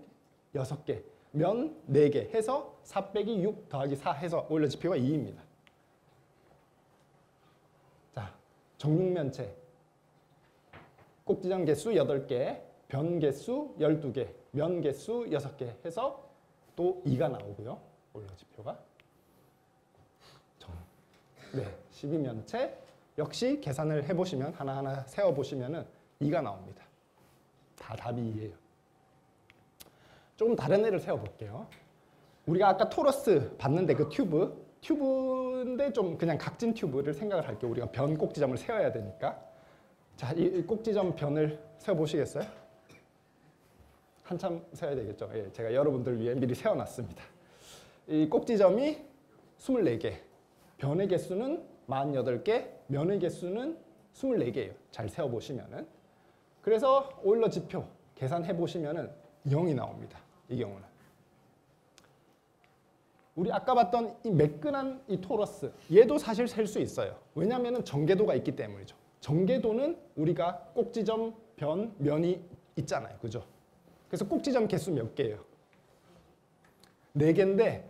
6개, 면 4개 해서 4 빼기 6 더하기 4 해서 오일러 지표가 2입니다. 자, 정육면체 꼭지점 개수 8개, 변 개수 12개, 면 개수 6개 해서 또 2가 나오고요. 오일러 지표가. 12면체 역시 계산을 해보시면 하나하나 세어보시면 2가 나옵니다. 다 답이 2예요. 조금 다른 애를 세워볼게요. 우리가 아까 토러스 봤는데 그 튜브인데 좀 그냥 각진 튜브를 생각을 할게요. 우리가 변 꼭지점을 세워야 되니까. 자, 이 꼭지점 변을 세워보시겠어요? 한참 세워야 되겠죠. 예, 제가 여러분들 위해 미리 세워놨습니다. 이 꼭지점이 24개, 변의 개수는 48개, 면의 개수는 24개예요. 잘 세워보시면은. 그래서 오일러 지표 계산해보시면은 0이 나옵니다. 이 경우는. 우리 아까 봤던 이 매끈한 이 토러스, 얘도 사실 셀 수 있어요. 왜냐하면 정계도가 있기 때문이죠. 정계도는 우리가 꼭지점, 변, 면이 있잖아요. 그죠? 그래서 꼭지점 개수 몇 개예요? 4개인데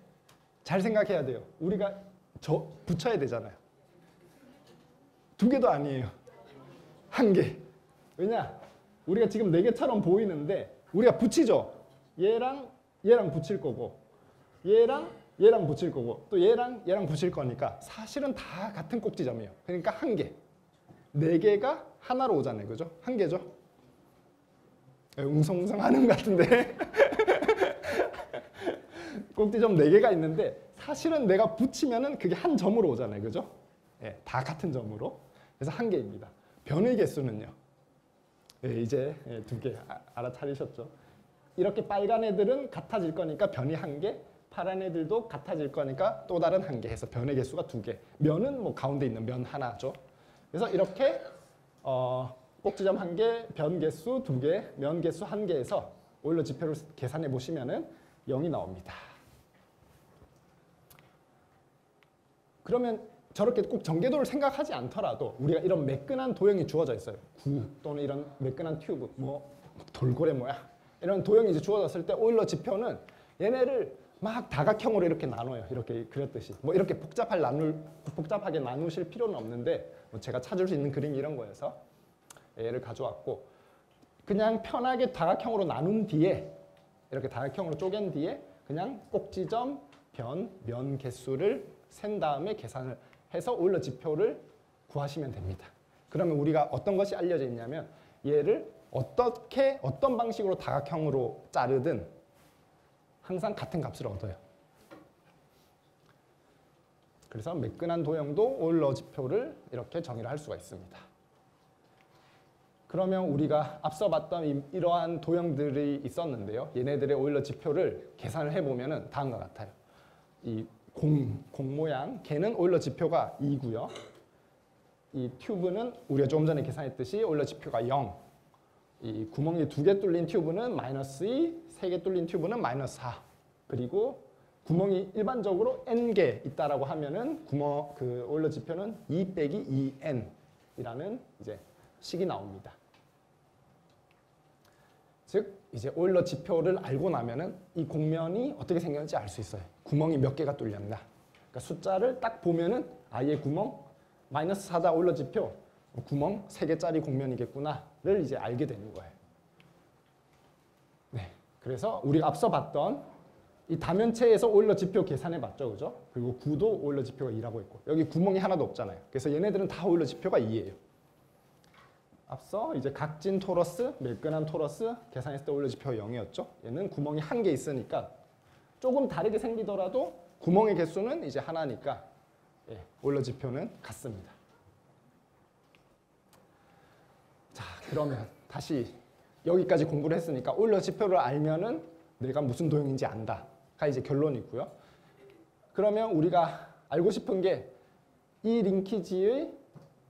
잘 생각해야 돼요. 우리가 붙여야 되잖아요. 2개도 아니에요. 1개. 왜냐? 우리가 지금 4개처럼 보이는데 우리가 붙이죠. 얘랑 붙일 거고 얘랑 붙일 거고 또 얘랑 붙일 거니까 사실은 다 같은 꼭지점이에요. 그러니까 1개. 4개가 하나로 오잖아요. 그죠? 1개죠? 웅성웅성 하는 것 같은데 꼭지점 4개가 있는데 사실은 내가 붙이면은 그게 한 점으로 오잖아요. 그죠? 예, 다 같은 점으로. 그래서 한 개입니다. 변의 개수는요. 예, 이제 두 개 알아차리셨죠? 이렇게 빨간 애들은 같아질 거니까 변이 한 개, 파란 애들도 같아질 거니까 또 다른 한 개 해서 변의 개수가 두 개. 면은 뭐 가운데 있는 면 하나죠. 그래서 이렇게 꼭지점 한 개, 변 개수 두 개, 면 개수 한 개에서 오일러 지표를 계산해 보시면은 0이 나옵니다. 그러면 저렇게 꼭 전개도를 생각하지 않더라도 우리가 이런 매끈한 도형이 주어져 있어요. 구 또는 이런 매끈한 튜브, 뭐 돌고래 뭐야 이런 도형이 이제 주어졌을 때 오일러 지표는 얘네를 막 다각형으로 이렇게 나눠요. 이렇게 그렸듯이 뭐 이렇게 복잡하게 나누실 필요는 없는데 뭐 제가 찾을 수 있는 그림이 이런 거여서 얘를 가져왔고 그냥 편하게 다각형으로 나눈 뒤에 이렇게 다각형으로 쪼갠 뒤에 그냥 꼭지점, 변, 면 개수를 센 다음에 계산을 해서 오일러 지표를 구하시면 됩니다. 그러면 우리가 어떤 것이 알려져 있냐면 얘를 어떤 방식으로 다각형으로 자르든 항상 같은 값을 얻어요. 그래서 매끈한 도형도 오일러 지표를 이렇게 정의를 할 수가 있습니다. 그러면 우리가 앞서 봤던 이러한 도형들이 있었는데요. 얘네들의 오일러 지표를 계산을 해보면 다음과 같아요. 이 공 모양, 걔는 오일러 지표가 2고요. 이 튜브는 우리가 조금 전에 계산했듯이 오일러 지표가 0. 이 구멍이 2개 뚫린 튜브는 마이너스 2, 3개 뚫린 튜브는 마이너스 4. 그리고 구멍이 일반적으로 n개 있다라고 하면은 그 오일러 지표는 2 빼기 2n이라는 이제 식이 나옵니다. 즉 이제 오일러 지표를 알고 나면은 이 곡면이 어떻게 생겼는지 알 수 있어요. 구멍이 몇 개가 뚫렸나. 그러니까 숫자를 딱 보면은 아예 구멍 마이너스 4다 오일러 지표 구멍 3개짜리 곡면이겠구나를 이제 알게 되는 거예요. 네, 그래서 우리가 앞서 봤던 이 다면체에서 오일러 지표 계산해 봤죠, 그죠? 그리고 9도 오일러 지표가 2라고 했고 여기 구멍이 하나도 없잖아요. 그래서 얘네들은 다 오일러 지표가 2예요. 앞서 이제 각진 토러스, 매끈한 토러스 계산했을 때 오일러 지표가 0이었죠. 얘는 구멍이 한 개 있으니까 조금 다르게 생기더라도 구멍의 개수는 이제 하나니까 오일러 지표는 같습니다. 자, 그러면 다시 여기까지 공부를 했으니까 오일러 지표를 알면은 내가 무슨 도형인지 안다가 이제 결론이고요. 그러면 우리가 알고 싶은 게 이 링키지의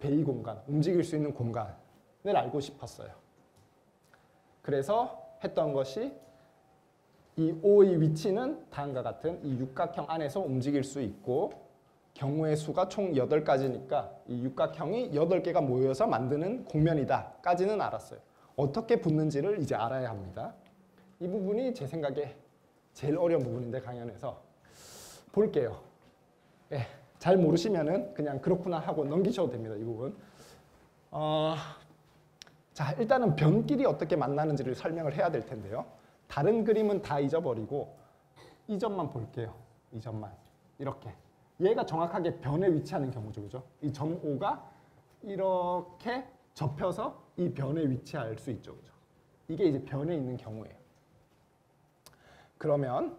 배이 공간, 움직일 수 있는 공간을 알고 싶었어요. 그래서 했던 것이 이 O의 위치는 다음과 같은 이 육각형 안에서 움직일 수 있고 경우의 수가 총 8가지니까 이 육각형이 8개가 모여서 만드는 곡면이다 까지는 알았어요. 어떻게 붙는지를 이제 알아야 합니다. 이 부분이 제 생각에 제일 어려운 부분인데 강연에서 볼게요. 잘 모르시면은 그냥 그렇구나 하고 넘기셔도 됩니다. 이 부분. 자, 일단은 변끼리 어떻게 만나는지를 설명을 해야 될 텐데요. 다른 그림은 다 잊어버리고 이 점만 볼게요. 이 점만. 이렇게. 얘가 정확하게 변에 위치하는 경우죠. 그죠? 이 점 O가 이렇게 접혀서 이 변에 위치할 수 있죠. 그죠? 이게 이제 변에 있는 경우예요. 그러면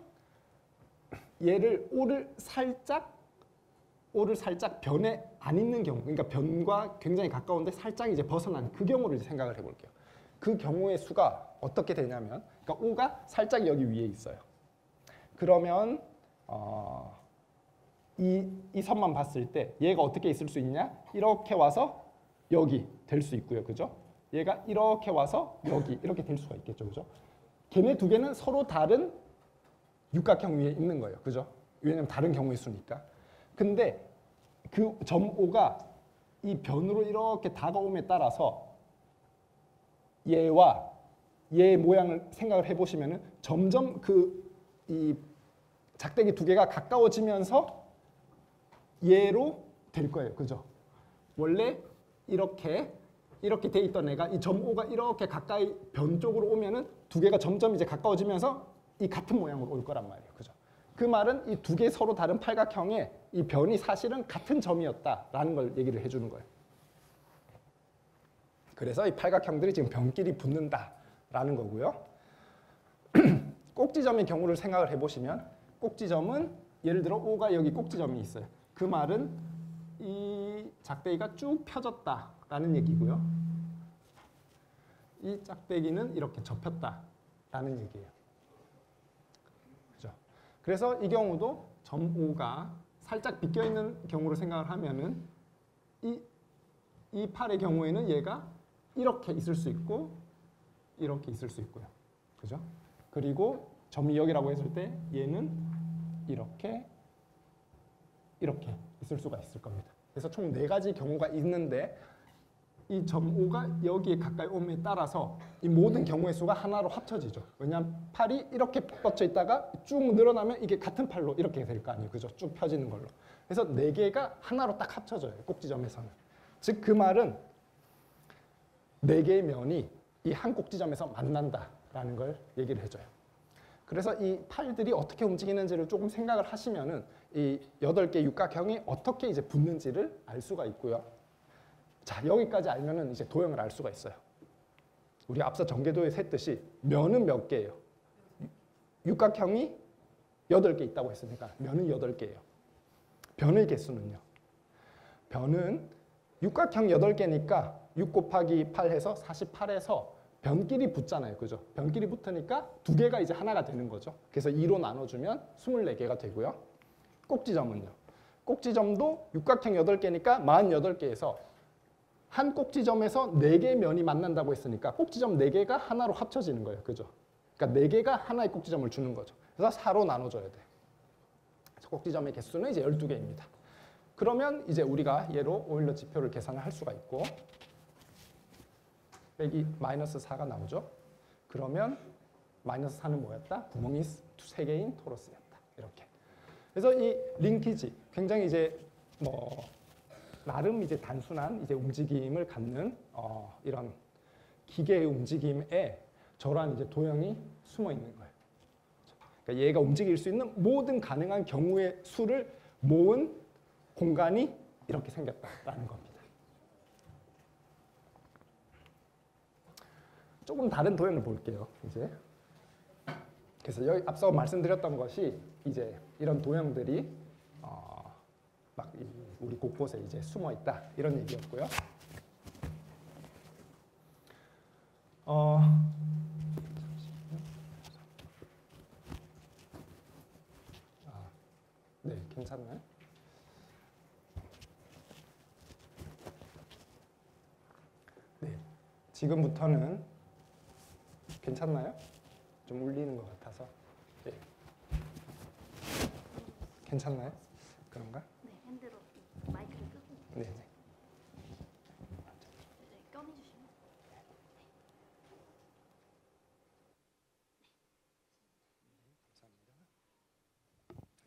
얘를 O를 살짝 변에 안 있는 경우, 그러니까 변과 굉장히 가까운데 살짝 이제 벗어난 그 경우를 이제 생각을 해볼게요. 그 경우의 수가 어떻게 되냐면, 그러니까 O가 살짝 여기 위에 있어요. 그러면 이 선만 봤을 때 얘가 어떻게 있을 수 있냐? 이렇게 와서 여기 될 수 있고요, 그죠? 얘가 이렇게 와서 여기 이렇게 될 수가 있겠죠, 그죠? 걔네 두 개는 서로 다른 육각형 위에 있는 거예요, 그죠? 왜냐면 다른 경우의 수니까. 근데 그 점 O가 이 변으로 이렇게 다가옴에 따라서 얘와 얘 모양을 생각을 해보시면은 점점 이 작대기 두 개가 가까워지면서 얘로 될 거예요, 그죠? 원래 이렇게 돼 있던 애가 이 점 O가 이렇게 가까이 변 쪽으로 오면은 두 개가 점점 이제 가까워지면서 이 같은 모양으로 올 거란 말이에요, 그죠? 그 말은 이 두 개 서로 다른 팔각형의 이 변이 사실은 같은 점이었다라는 걸 얘기를 해주는 거예요. 그래서 이 팔각형들이 지금 변끼리 붙는다라는 거고요. 꼭지점의 경우를 생각을 해보시면 꼭지점은 예를 들어 O가 여기 꼭지점이 있어요. 그 말은 이 작대기가 쭉 펴졌다라는 얘기고요. 이 짝대기는 이렇게 접혔다라는 얘기예요. 그죠? 그래서 이 경우도 점 O가 살짝 비껴 있는 경우로 생각을 하면은 이 팔의 경우에는 얘가 이렇게 있을 수 있고 이렇게 있을 수 있고요. 그죠? 그리고 점이 여기라고 했을 때 얘는 이렇게 있을 수가 있을 겁니다. 그래서 총 4가지 경우가 있는데 이 점 O가 여기에 가까이 옴에 따라서 이 모든 경우의 수가 하나로 합쳐지죠. 왜냐하면 팔이 이렇게 뻗쳐 있다가 쭉 늘어나면 이게 같은 팔로 이렇게 될 거 아니에요. 그죠? 쭉 펴지는 걸로. 그래서 4개가 하나로 딱 합쳐져요. 꼭지점에서는. 즉 그 말은 4개의 면이 이 한 꼭지점에서 만난다라는 걸 얘기를 해줘요. 그래서 이 팔들이 어떻게 움직이는지를 조금 생각을 하시면은 이 8개의 육각형이 어떻게 이제 붙는지를 알 수가 있고요. 자, 여기까지 알면은 이제 도형을 알 수가 있어요. 우리 앞서 전개도에 셌듯이 면은 몇 개예요? 육각형이 8개 있다고 했으니까 면은 8개예요. 변의 개수는요? 변은 육각형 8개니까 6 곱하기 8 해서 48에서 변끼리 붙잖아요. 그죠? 변끼리 붙으니까 2개가 이제 하나가 되는 거죠. 그래서 2로 나눠주면 24개가 되고요. 꼭지점은요? 꼭지점도 육각형 8개니까 48개에서 한 꼭지점에서 4개의 면이 만난다고 했으니까 꼭지점 4개가 하나로 합쳐지는 거예요. 그죠? 그러니까 4개가 하나의 꼭지점을 주는 거죠. 그래서 4로 나눠줘야 돼요. 꼭지점의 개수는 이제 12개입니다. 그러면 이제 우리가 얘로 오일러 지표를 계산을 할 수가 있고 빼기 마이너스 4가 나오죠. 그러면 마이너스 4는 뭐였다? 구멍이 3개인 토러스였다. 이렇게. 그래서 이 링키지 굉장히 이제 뭐 나름 이제 단순한 이제 움직임을 갖는 이런 기계의 움직임에 저러한 이제 도형이 숨어 있는 거예요. 그러니까 얘가 움직일 수 있는 모든 가능한 경우의 수를 모은 공간이 이렇게 생겼다라는 겁니다. 조금 다른 도형을 볼게요. 이제 그래서 여기 앞서 말씀드렸던 것이 이제 이런 도형들이 막 우리 곳곳에 이제 숨어 있다 이런 얘기였고요. 네, 괜찮나요? 네, 지금부터는 괜찮나요? 좀 울리는 것 같아서. 네. 괜찮나요? 그런가? 네, 핸드로 마이크를 끄고 네. 네, 꺼내주시면.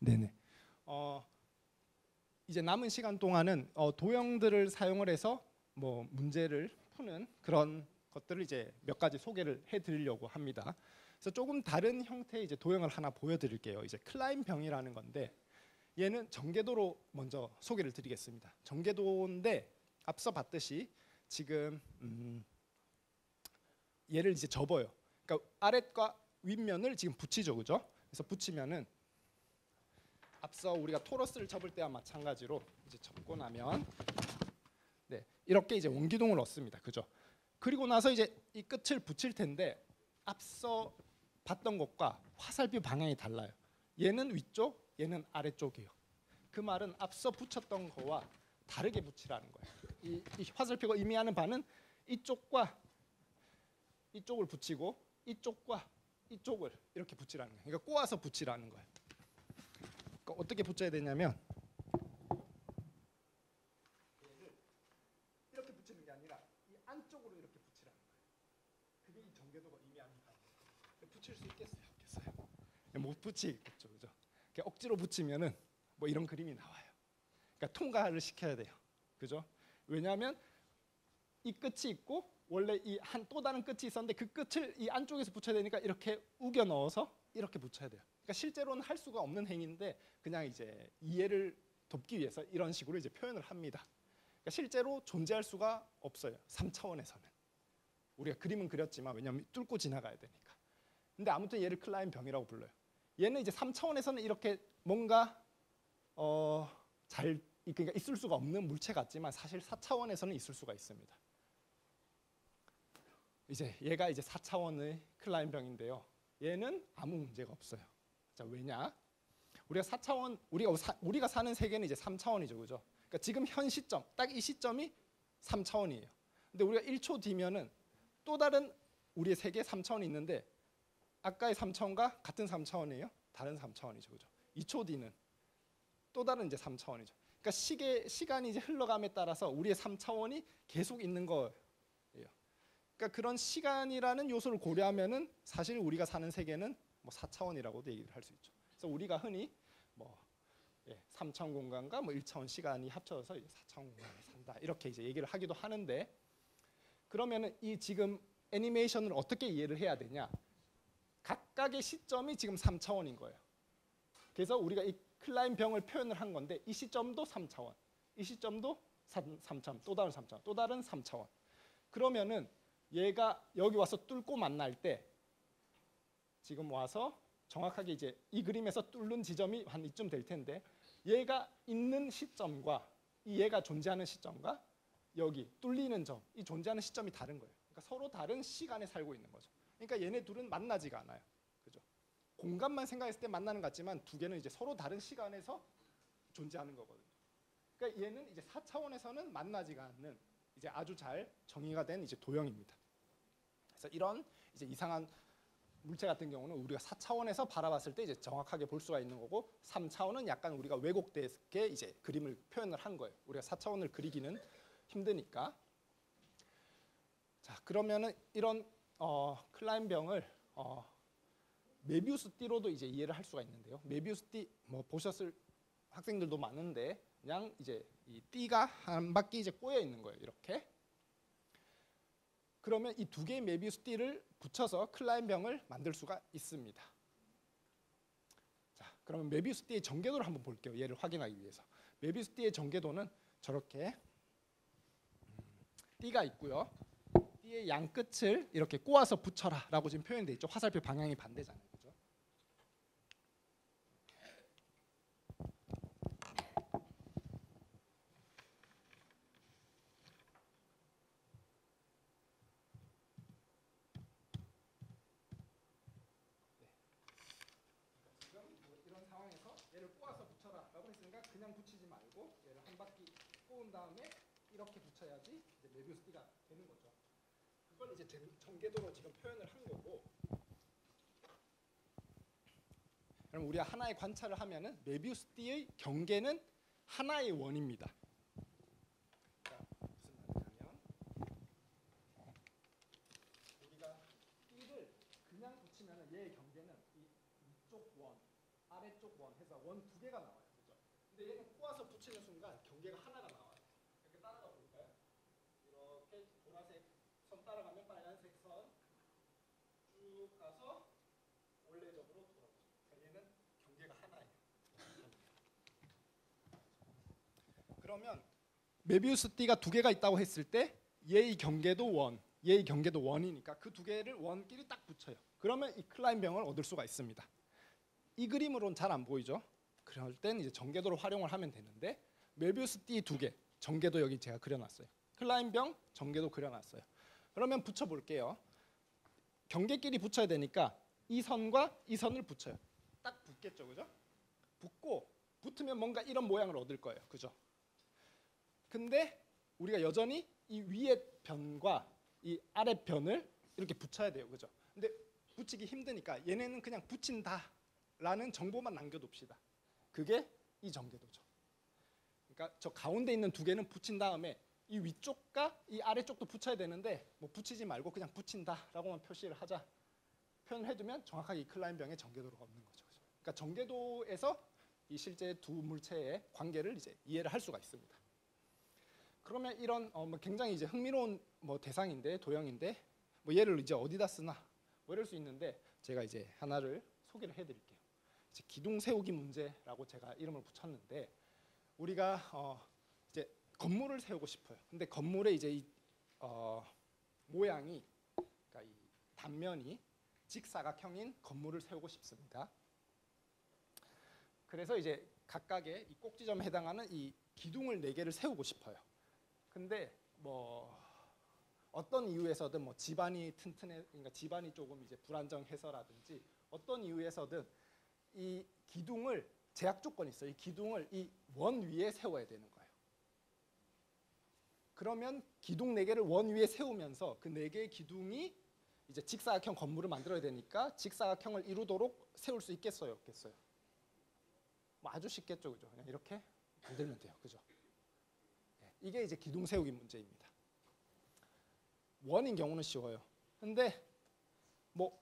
네네. 이제 남은 시간 동안은 도형들을 사용을 해서 뭐 문제를 푸는 그런 것들을 이제 몇 가지 소개를 해드리려고 합니다. 그래서 조금 다른 형태의 이제 도형을 하나 보여드릴게요. 이제 클라인병이라는 건데 얘는 전개도로 먼저 소개를 드리겠습니다. 전개도인데 앞서 봤듯이 지금 얘를 이제 접어요. 그러니까 아랫과 윗면을 지금 붙이죠, 그죠? 그래서 붙이면은 앞서 우리가 토러스를 접을 때와 마찬가지로 이제 접고 나면 네, 이렇게 이제 원기둥을 얻습니다, 그죠? 그리고 나서 이제 이 끝을 붙일 텐데 앞서 봤던 것과 화살표 방향이 달라요. 얘는 위쪽, 얘는 아래쪽이에요. 그 말은 앞서 붙였던 거와 다르게 붙이라는 거예요. 이 화살표가 의미하는 바는 이쪽과 이쪽을 붙이고 이쪽과 이쪽을 이렇게 붙이라는 거예요. 그러니까 꼬아서 붙이라는 거예요. 그러니까 어떻게 붙여야 되냐면 얘를 이렇게 붙이는 게 아니라 이 안쪽으로 이렇게 붙이라는 거예요. 그게 이 전개도가 의미하는 바예요. 붙일 수 있겠어요? 없겠어요? 못 붙이겠죠, 그죠? 억지로 붙이면은 뭐 이런 그림이 나와요. 그러니까 통과를 시켜야 돼요, 그죠? 왜냐하면 이 끝이 있고 원래 이 한 또 다른 끝이 있었는데 그 끝을 이 안쪽에서 붙여야 되니까 이렇게 우겨 넣어서 이렇게 붙여야 돼요. 그러니까 실제로는 할 수가 없는 행위인데 그냥 이제 이해를 돕기 위해서 이런 식으로 이제 표현을 합니다. 그러니까 실제로 존재할 수가 없어요. 3차원에서는. 우리가 그림은 그렸지만 왜냐하면 뚫고 지나가야 되니까. 근데 아무튼 얘를 클라인병이라고 불러요. 얘는 이제 3차원에서는 이렇게 뭔가 잘 그러니까 있을 수가 없는 물체 같지만 사실 4차원에서는 있을 수가 있습니다. 이제 얘가 이제 4차원의 클라인병인데요. 얘는 아무 문제가 없어요. 자, 왜냐? 우리가 4차원 우리가 사는 세계는 이제 3차원이죠. 그죠? 그러니까 지금 현 시점, 딱 이 시점이 3차원이에요. 근데 우리가 1초 뒤면은 또 다른 우리의 세계 3차원이 있는데 아까의 3차원과 같은 3차원이에요? 다른 3차원이죠. 그죠? 2초 뒤는 또 다른 이제 3차원이죠. 그러니까 시간이 이제 흘러감에 따라서 우리의 3차원이 계속 있는 거예요. 그러니까 그런 시간이라는 요소를 고려하면은 사실 우리가 사는 세계는 뭐 4차원이라고도 얘기를 할 수 있죠. 그래서 우리가 흔히 뭐 3차원 공간과 뭐 1차원 시간이 합쳐져서 4차원 공간에 산다 이렇게 이제 얘기를 하기도 하는데 그러면은 이 지금 애니메이션을 어떻게 이해를 해야 되냐? 각각의 시점이 지금 3차원인 거예요. 그래서 우리가 이 클라인병을 표현을 한 건데 이 시점도 3차원, 이 시점도 3차원, 또 다른 3차원, 또 다른 3차원. 그러면은 얘가 여기 와서 뚫고 만날 때 지금 와서 정확하게 이제 이 그림에서 뚫는 지점이 한 이쯤 될 텐데 얘가 있는 시점과 얘가 존재하는 시점과 여기 뚫리는 점, 이 존재하는 시점이 다른 거예요. 그러니까 서로 다른 시간에 살고 있는 거죠. 그러니까 얘네 둘은 만나지가 않아요. 그죠? 공간만 생각했을 때 만나는 것 같지만 두 개는 이제 서로 다른 시간에서 존재하는 거거든요. 그러니까 얘는 이제 4차원에서는 만나지가 않는 이제 아주 잘 정의가 된 이제 도형입니다. 그래서 이런 이제 이상한 물체 같은 경우는 우리가 4차원에서 바라봤을 때 이제 정확하게 볼 수가 있는 거고 3차원은 약간 우리가 왜곡되게 이제 그림을 표현을 한 거예요. 우리가 4차원을 그리기는 힘드니까. 자, 그러면은 이런 클라인병을 메비우스 띠로도 이제 이해를 할 수가 있는데요. 메비우스 띠 뭐 보셨을 학생들도 많은데 그냥 이제 이 띠가 한 바퀴 이제 꼬여 있는 거예요. 이렇게. 그러면 이 두 개의 메비우스 띠를 붙여서 클라인병을 만들 수가 있습니다. 자, 그러면 메비우스 띠의 전개도를 한번 볼게요. 얘를 확인하기 위해서. 메비우스 띠의 전개도는 저렇게 띠가 있고요. 띠의 양 끝을 이렇게 꼬아서 붙여라라고 지금 표현돼 있죠. 화살표 방향이 반대잖아요. 그죠? 이런 상황에서 얘를 꼬아서 붙여라라고 했으니까 그냥 붙이지 말고 얘를 한 바퀴 꼬은 다음에 이렇게 붙여야지 이제 메비우스 띠가 되는 거죠. 그걸 이제 전개도로 지금 표현을 한 거고. 그럼 우리가 하나의 관찰을 하면은 메비우스 띠의 경계는 하나의 원입니다. 자, 무슨 말이냐면 우리가 띠를 그냥 붙이면은 얘의 경계는 이 위쪽 원, 아래쪽 원 해서 원 두 개가 나와요. 그죠? 근데 얘는 꼬아서 붙이는 순간 경계가 하나가 나와요. 이렇게 따라가 볼까요? 이렇게 보라색 선 따라가면 빨간색 선 쭉 가서 원래적으로 돌아오죠. 그러니까 얘는 경계가 하나예요. 그러면 메비우스 띠가 두 개가 있다고 했을 때 얘의 경계도 원, 얘의 경계도 원이니까 그 두 개를 원끼리 딱 붙여요. 그러면 이 클라인병을 얻을 수가 있습니다. 이 그림으로는 잘 안 보이죠? 그럴 땐 이제 전개도를 활용을 하면 되는데 메비우스 띠 두 개, 전개도 여기 제가 그려놨어요. 클라인병, 전개도 그려놨어요. 그러면 붙여볼게요. 경계끼리 붙여야 되니까 이 선과 이 선을 붙여요. 딱 붙겠죠, 그죠? 붙고 붙으면 뭔가 이런 모양을 얻을 거예요, 그죠? 근데 우리가 여전히 이 위의 변과 이 아래 변을 이렇게 붙여야 돼요, 그죠? 근데 붙이기 힘드니까 얘네는 그냥 붙인다라는 정보만 남겨둡시다. 그게 이 전개도죠. 그러니까 저 가운데 있는 두 개는 붙인 다음에 이 위쪽과 이 아래쪽도 붙여야 되는데 뭐 붙이지 말고 그냥 붙인다라고만 표시를 하자. 표현을 해두면 정확하게 이 클라인병의 전개도를 얻는 거죠. 그러니까 전개도에서 이 실제 두 물체의 관계를 이제 이해를 할 수가 있습니다. 그러면 이런 뭐 굉장히 이제 흥미로운 뭐 대상인데 도형인데 뭐 얘를 이제 어디다 쓰나 뭐 이럴 수 있는데 제가 이제 하나를 소개를 해드릴게요. 이제 기둥 세우기 문제라고 제가 이름을 붙였는데 우리가 이제 건물을 세우고 싶어요. 근데 건물의 이제 이 모양이 그러니까 이 단면이 직사각형인 건물을 세우고 싶습니다. 그래서 이제 각각의 이 꼭지점에 해당하는 이 기둥을 4개를 세우고 싶어요. 근데 뭐 어떤 이유에서든 뭐 집안이 튼튼해, 그러니까 집안이 조금 이제 불안정해서라든지 어떤 이유에서든 이 기둥을 제약 조건이 있어요. 이 기둥을 이 원 위에 세워야 되는 거예요. 그러면 기둥 4개를 원 위에 세우면서 그 4개의 기둥이 이제 직사각형 건물을 만들어야 되니까 직사각형을 이루도록 세울 수 있겠어요, 없겠어요? 뭐 아주 쉽겠죠, 그죠? 그냥 이렇게 만들면 돼요, 그죠? 이게 이제 기둥 세우기 문제입니다. 원인 경우는 쉬워요. 근데 뭐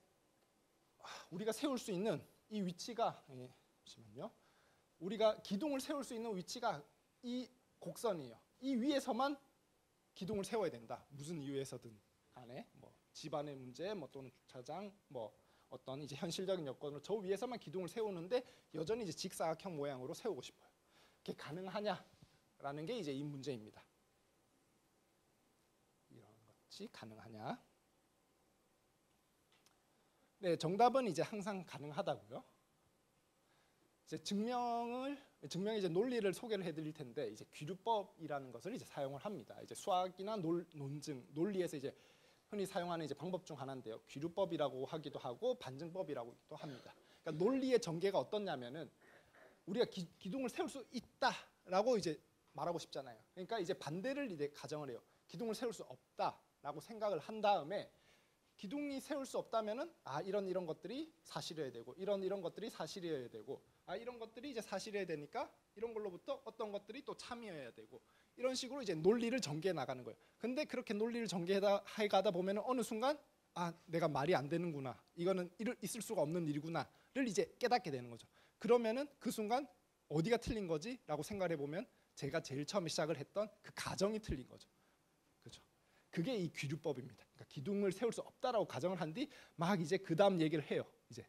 우리가 세울 수 있는 이 위치가 잠시만요. 우리가 기둥을 세울 수 있는 위치가 이 곡선이에요. 이 위에서만 기둥을 세워야 된다. 무슨 이유에서든 간에 뭐 집안의 문제, 뭐 또는 주차장, 뭐 어떤 이제 현실적인 여건으로 저 위에서만 기둥을 세우는데 여전히 이제 직사각형 모양으로 세우고 싶어요. 그게 가능하냐라는 게 이제 이 문제입니다. 이런 것이 가능하냐? 네, 정답은 이제 항상 가능하다고요. 이제 증명의 이제 논리를 소개를 해드릴 텐데 이제 귀류법이라는 것을 이제 사용을 합니다. 이제 수학이나 논증, 논리에서 이제 흔히 사용하는 이제 방법 중 하나인데요. 귀류법이라고 하기도 하고 반증법이라고도 합니다. 그러니까 논리의 전개가 어떻냐면은 우리가 기둥을 세울 수 있다라고 이제 말하고 싶잖아요. 그러니까 이제 반대를 이제 가정을 해요. 기둥을 세울 수 없다라고 생각을 한 다음에 기둥이 세울 수 없다면은 이런 것들이 사실이어야 되고 이런 것들이 사실이어야 되고 이런 것들이 이제 사실이어야 되니까 이런 걸로부터 어떤 것들이 또 참이어야 되고 이런 식으로 이제 논리를 전개해 나가는 거예요. 근데 그렇게 논리를 전개해 가다 보면은 어느 순간 내가 말이 안 되는구나. 이거는 있을 수가 없는 일이구나를 이제 깨닫게 되는 거죠. 그러면은 그 순간 어디가 틀린 거지라고 생각해 보면 제가 제일 처음에 시작을 했던 그 가정이 틀린 거죠. 그렇죠? 그게 이 귀류법입니다. 그러니까 기둥을 세울 수 없다라고 가정을 한 뒤 막 이제 그 다음 얘기를 해요. 이제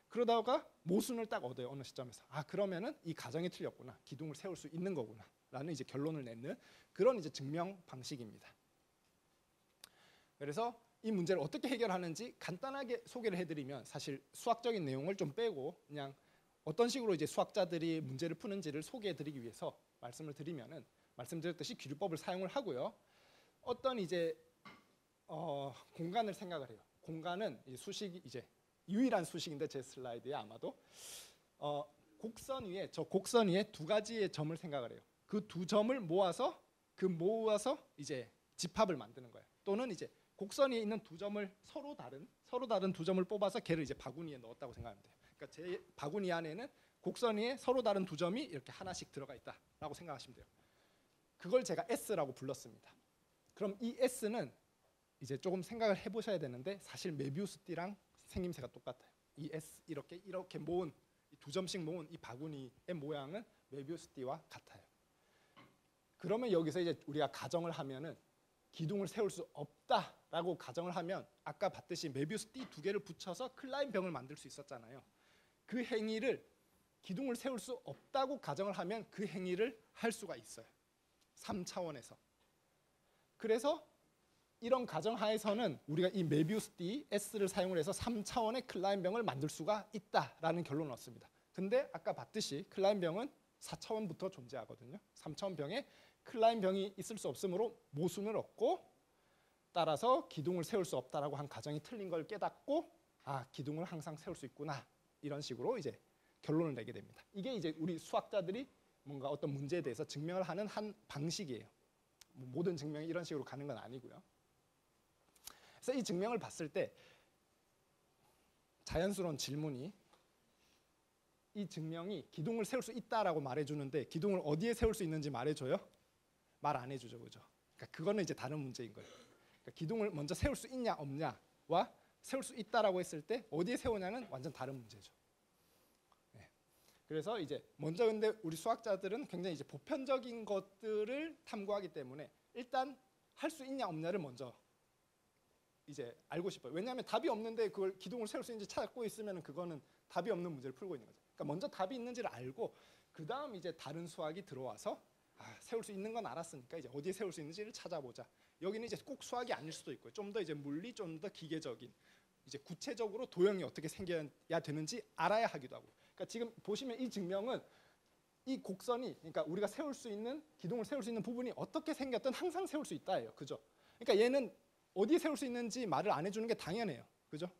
그러다가 모순을 딱 얻어요. 어느 시점에서 그러면은 이 가정이 틀렸구나. 기둥을 세울 수 있는 거구나라는 이제 결론을 내는 그런 이제 증명 방식입니다. 그래서 이 문제를 어떻게 해결하는지 간단하게 소개를 해드리면 사실 수학적인 내용을 좀 빼고 그냥 어떤 식으로 이제 수학자들이 문제를 푸는지를 소개해드리기 위해서 말씀을 드리면은 말씀드렸듯이 귀류법을 사용을 하고요. 어떤 이제 공간을 생각을 해요. 공간은 이 수식이 이제 유일한 수식인데 제 슬라이드에 아마도 곡선 위에 곡선 위에 2가지의 점을 생각을 해요. 그 2점을 모아서 이제 집합을 만드는 거예요. 또는 이제 곡선 위에 있는 2점을 서로 다른 2점을 뽑아서 걔를 이제 바구니에 넣었다고 생각하면 돼요. 그러니까 제 바구니 안에는 곡선 위에 서로 다른 2점이 이렇게 하나씩 들어가 있다라고 생각하시면 돼요. 그걸 제가 S라고 불렀습니다. 그럼 이 S는 이제 조금 생각을 해보셔야 되는데 사실 메비우스띠랑 생김새가 똑같아요. 이 S 이렇게 모은 이 2점씩 모은 이 바구니의 모양은 메비우스띠와 같아요. 그러면 여기서 이제 우리가 가정을 하면은 기둥을 세울 수 없다라고 가정을 하면 아까 봤듯이 메비우스띠 2개를 붙여서 클라인병을 만들 수 있었잖아요. 그 행위를 기둥을 세울 수 없다고 가정을 하면 그 행위를 할 수가 있어요. 3차원에서. 그래서 이런 가정하에서는 우리가 이 메비우스띠 S를 사용을 해서 3차원의 클라인병을 만들 수가 있다라는 결론을 얻습니다. 근데 아까 봤듯이 클라인병은 4차원부터 존재하거든요. 3차원 병에 클라인병이 있을 수 없으므로 모순을 얻고 따라서 기둥을 세울 수 없다라고 한 가정이 틀린 걸 깨닫고 기둥을 항상 세울 수 있구나 이런 식으로 이제 결론을 내게 됩니다. 이게 이제 우리 수학자들이 뭔가 어떤 문제에 대해서 증명을 하는 한 방식이에요. 모든 증명이 이런 식으로 가는 건 아니고요. 그래서 이 증명을 봤을 때 자연스러운 질문이 이 증명이 기둥을 세울 수 있다라고 말해주는데 기둥을 어디에 세울 수 있는지 말해줘요? 말 안 해주죠, 그죠? 그러니까 그거는 이제 다른 문제인 거예요. 그러니까 기둥을 먼저 세울 수 있냐 없냐와 세울 수 있다라고 했을 때 어디에 세우냐는 완전 다른 문제죠. 네. 그래서 이제 먼저 근데 우리 수학자들은 굉장히 이제 보편적인 것들을 탐구하기 때문에 일단 할 수 있냐 없냐를 먼저 이제 알고 싶어요. 왜냐하면 답이 없는데 그걸 기둥을 세울 수 있는지 찾고 있으면 그거는 답이 없는 문제를 풀고 있는 거죠. 그러니까 먼저 답이 있는지를 알고 그 다음 이제 다른 수학이 들어와서 세울 수 있는 건 알았으니까 이제 어디에 세울 수 있는지를 찾아보자. 여기는 이제 꼭 수학이 아닐 수도 있고요. 좀 더 이제 물리, 좀 더 기계적인 이제 구체적으로 도형이 어떻게 생겨야 되는지 알아야 하기도 하고. 그러니까 지금 보시면 이 증명은 이 곡선이 그러니까 우리가 세울 수 있는 기둥을 세울 수 있는 부분이 어떻게 생겼든 항상 세울 수 있다예요. 그죠? 그러니까 얘는 어디에 세울 수 있는지 말을 안 해주는 게 당연해요. 그죠?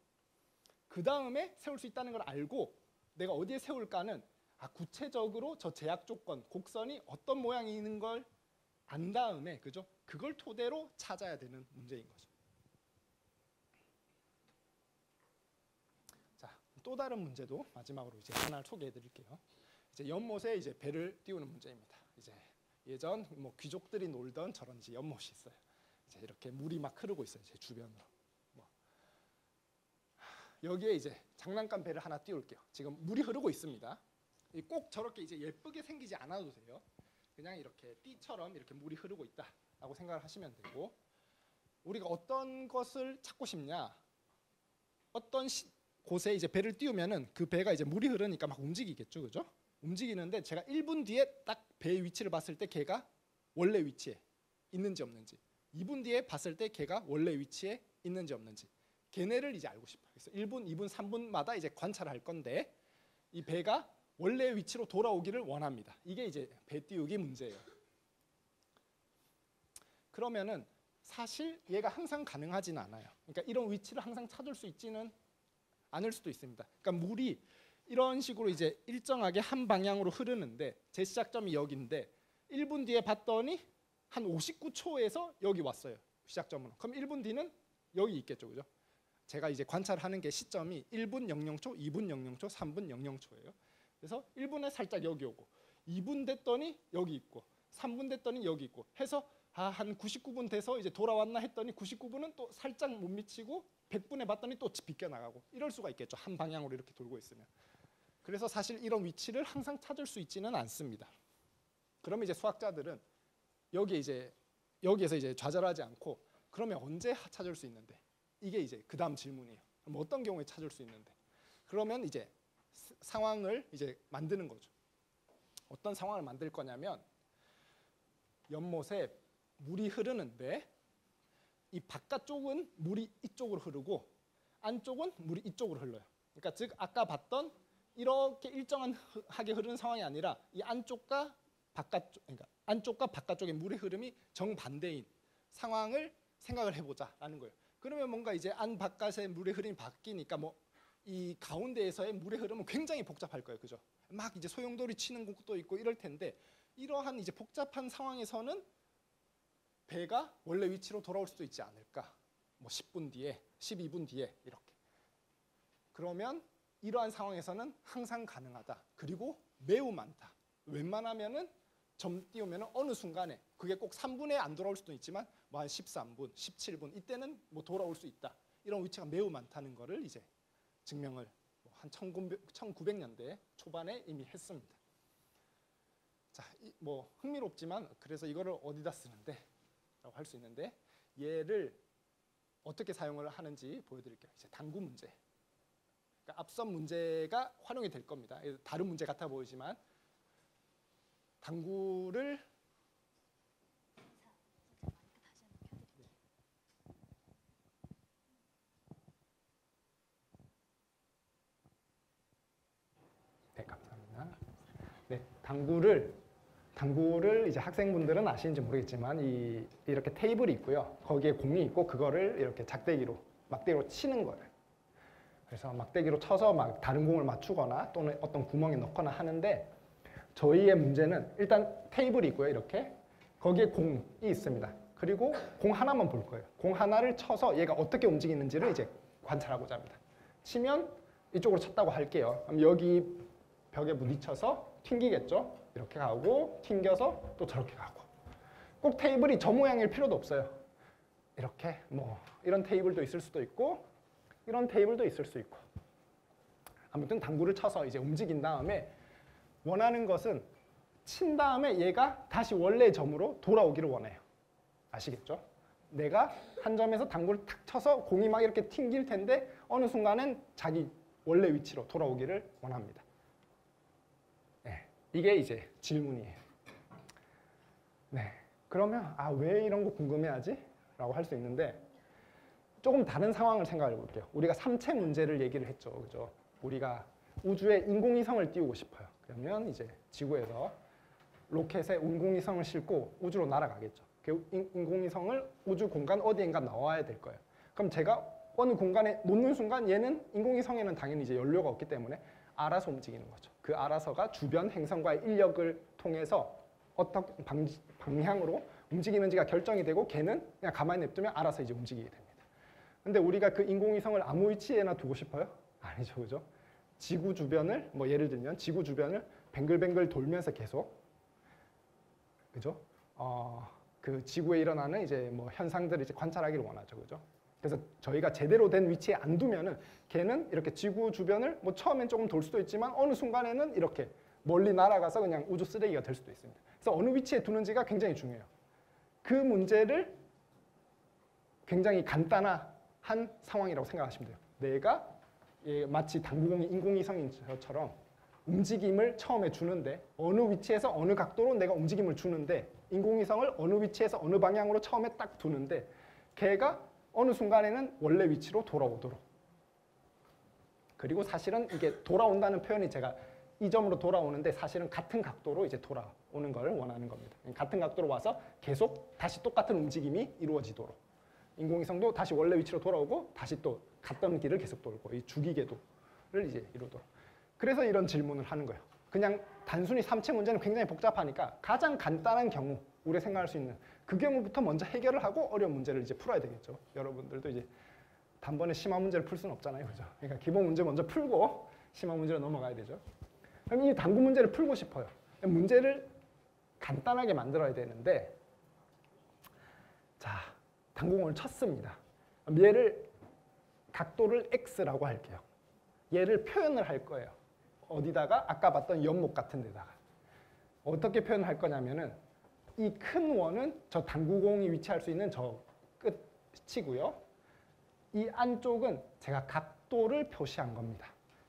그 다음에 세울 수 있다는 걸 알고 내가 어디에 세울까는 구체적으로 저 제약 조건, 곡선이 어떤 모양이 있는 걸 안 다음에 그죠? 그걸 토대로 찾아야 되는 문제인 거죠. 자, 또 다른 문제도 마지막으로 이제 하나 소개해 드릴게요. 이제 연못에 이제 배를 띄우는 문제입니다. 이제 예전 뭐 귀족들이 놀던 저런 이제 연못이 있어요. 이제 이렇게 물이 막 흐르고 있어요. 제 주변으로. 뭐. 여기에 이제 장난감 배를 하나 띄울게요. 지금 물이 흐르고 있습니다. 꼭 저렇게 이제 예쁘게 생기지 않아도 돼요. 그냥 이렇게 띠처럼 이렇게 물이 흐르고 있다라고 생각을 하시면 되고, 우리가 어떤 것을 찾고 싶냐? 어떤 곳에 이제 배를 띄우면은 그 배가 이제 물이 흐르니까 막 움직이겠죠, 그죠? 움직이는데 제가 1분 뒤에 딱 배의 위치를 봤을 때 걔가 원래 위치에 있는지 없는지, 2분 뒤에 봤을 때 걔가 원래 위치에 있는지 없는지, 걔네를 이제 알고 싶어요. 그래서 1분, 2분, 3분마다 이제 관찰할 건데 이 배가 원래 위치로 돌아오기를 원합니다. 이게 이제 배 띄우기 문제예요. 그러면은 사실 얘가 항상 가능하지는 않아요. 그러니까 이런 위치를 항상 찾을 수 있지는 않을 수도 있습니다. 그러니까 물이 이런 식으로 이제 일정하게 한 방향으로 흐르는데 제 시작점이 여기인데 1분 뒤에 봤더니 한 59초에서 여기 왔어요. 시작점으로. 그럼 1분 뒤는 여기 있겠죠, 그죠? 제가 이제 관찰하는 게 시점이 1분 00초, 2분 00초, 3분 00초예요. 그래서 1분에 살짝 여기 오고 2분 됐더니 여기 있고 3분 됐더니 여기 있고 해서 한 99분 돼서 이제 돌아왔나 했더니 99분은 또 살짝 못 미치고 100분에 봤더니 또 비껴나가고 이럴 수가 있겠죠. 한 방향으로 이렇게 돌고 있으면. 그래서 사실 이런 위치를 항상 찾을 수 있지는 않습니다. 그러면 이제 수학자들은 여기에서 이제 좌절하지 않고 그러면 언제 찾을 수 있는데? 이게 이제 그 다음 질문이에요. 그럼 어떤 경우에 찾을 수 있는데? 그러면 이제 상황을 이제 만드는 거죠. 어떤 상황을 만들 거냐면 연못에 물이 흐르는데 이 바깥쪽은 물이 이쪽으로 흐르고 안쪽은 물이 이쪽으로 흘러요. 그러니까 즉 아까 봤던 이렇게 일정하게 흐르는 상황이 아니라 이 안쪽과 바깥쪽, 그러니까 안쪽과 바깥쪽의 물의 흐름이 정반대인 상황을 생각을 해보자라는 거예요. 그러면 뭔가 이제 안 바깥의 물의 흐름이 바뀌니까 뭐 이 가운데에서의 물의 흐름은 굉장히 복잡할 거예요, 그죠? 막 이제 소용돌이 치는 곳도 있고 이럴 텐데 이러한 이제 복잡한 상황에서는 배가 원래 위치로 돌아올 수도 있지 않을까? 뭐 10분 뒤에, 12분 뒤에 이렇게. 그러면 이러한 상황에서는 항상 가능하다. 그리고 매우 많다. 웬만하면은 점 띄우면은 어느 순간에 그게 꼭 3분에 안 돌아올 수도 있지만 뭐 한 13분, 17분 이때는 뭐 돌아올 수 있다. 이런 위치가 매우 많다는 거를 이제 증명을 한 1900년대 초반에 이미 했습니다. 자, 뭐 흥미롭지만 그래서 이거를 어디다 쓰는데? 라고 할 수 있는데 얘를 어떻게 사용을 하는지 보여드릴게요. 이제 당구 문제. 그러니까 앞선 문제가 활용이 될 겁니다. 다른 문제 같아 보이지만 당구를 네, 감사합니다. 네, 당구를 이제 학생분들은 아시는지 모르겠지만 이렇게 테이블이 있고요. 거기에 공이 있고 그거를 이렇게 막대기로 치는 거예요. 그래서 막대기로 쳐서 막 다른 공을 맞추거나 또는 어떤 구멍에 넣거나 하는데 저희의 문제는 일단 테이블이 있고요. 이렇게 거기에 공이 있습니다. 그리고 공 하나만 볼 거예요. 공 하나를 쳐서 얘가 어떻게 움직이는지를 이제 관찰하고자 합니다. 치면 이쪽으로 쳤다고 할게요. 그럼 여기 벽에 부딪혀서 튕기겠죠. 이렇게 가고 튕겨서 또 저렇게 가고. 꼭 테이블이 저 모양일 필요도 없어요. 이렇게 뭐 이런 테이블도 있을 수도 있고 이런 테이블도 있을 수 있고. 아무튼 당구를 쳐서 이제 움직인 다음에 원하는 것은 친 다음에 얘가 다시 원래 점으로 돌아오기를 원해요. 아시겠죠? 내가 한 점에서 당구를 탁 쳐서 공이 막 이렇게 튕길 텐데 어느 순간은 자기 원래 위치로 돌아오기를 원합니다. 네, 이게 이제 질문이에요. 네, 그러면 왜 이런 거 궁금해하지? 라고 할 수 있는데 조금 다른 상황을 생각해 볼게요. 우리가 삼체 문제를 얘기를 했죠. 그죠? 우리가 우주에 인공위성을 띄우고 싶어요. 그러면 이제 지구에서 로켓에 인공위성을 싣고 우주로 날아가겠죠. 그 인공위성을 우주 공간 어디엔가 나와야 될 거예요. 그럼 제가 어느 공간에 놓는 순간 얘는 인공위성에는 당연히 이제 연료가 없기 때문에 알아서 움직이는 거죠. 그 알아서가 주변 행성과의 인력을 통해서 어떤 방향으로 움직이는지가 결정이 되고 걔는 그냥 가만히 냅두면 알아서 이제 움직이게 됩니다. 근데 우리가 그 인공위성을 아무 위치에나 두고 싶어요? 아니죠, 그죠? 지구 주변을 뭐 예를 들면 지구 주변을 뱅글뱅글 돌면서 계속 그죠? 그 지구에 일어나는 이제 뭐 현상들을 이제 관찰하기를 원하죠, 그죠? 그래서 저희가 제대로 된 위치에 안 두면은 걔는 이렇게 지구 주변을 뭐 처음엔 조금 돌 수도 있지만 어느 순간에는 이렇게 멀리 날아가서 그냥 우주 쓰레기가 될 수도 있습니다. 그래서 어느 위치에 두는지가 굉장히 중요해요. 그 문제를 굉장히 간단한 상황이라고 생각하시면 돼요. 내가 마치 당구공이 인공위성인 것처럼 움직임을 처음에 주는데 어느 위치에서 어느 각도로 내가 움직임을 주는데 인공위성을 어느 위치에서 어느 방향으로 처음에 딱 두는데 걔가 어느 순간에는 원래 위치로 돌아오도록 그리고 사실은 이게 돌아온다는 표현이 제가 이 점으로 돌아오는데 사실은 같은 각도로 이제 돌아오는 걸 원하는 겁니다. 같은 각도로 와서 계속 다시 똑같은 움직임이 이루어지도록 인공위성도 다시 원래 위치로 돌아오고 다시 또 갔던 길을 계속 돌고 이 주기궤도를 이제 이루도록 그래서 이런 질문을 하는 거예요. 그냥 단순히 삼체 문제는 굉장히 복잡하니까 가장 간단한 경우 우리가 생각할 수 있는 그 경우부터 먼저 해결을 하고 어려운 문제를 이제 풀어야 되겠죠. 여러분들도 이제 단번에 심화 문제를 풀 수는 없잖아요, 그죠? 그러니까 기본 문제 먼저 풀고 심화 문제로 넘어가야 되죠. 그럼 이 당구 문제를 풀고 싶어요. 문제를 간단하게 만들어야 되는데 자, 당구공을 쳤습니다. 얘를 각도를 x라고 할게요. 얘를 표현을 할 거예요. 어디다가? 아까 봤던 연못 같은 데다가. 어떻게 표현을 할 거냐면은 이 큰 원은 저 당구공이 위치할 수 있는 저 끝이고요. 이 안쪽은 제가 각도를 표시한 겁니다.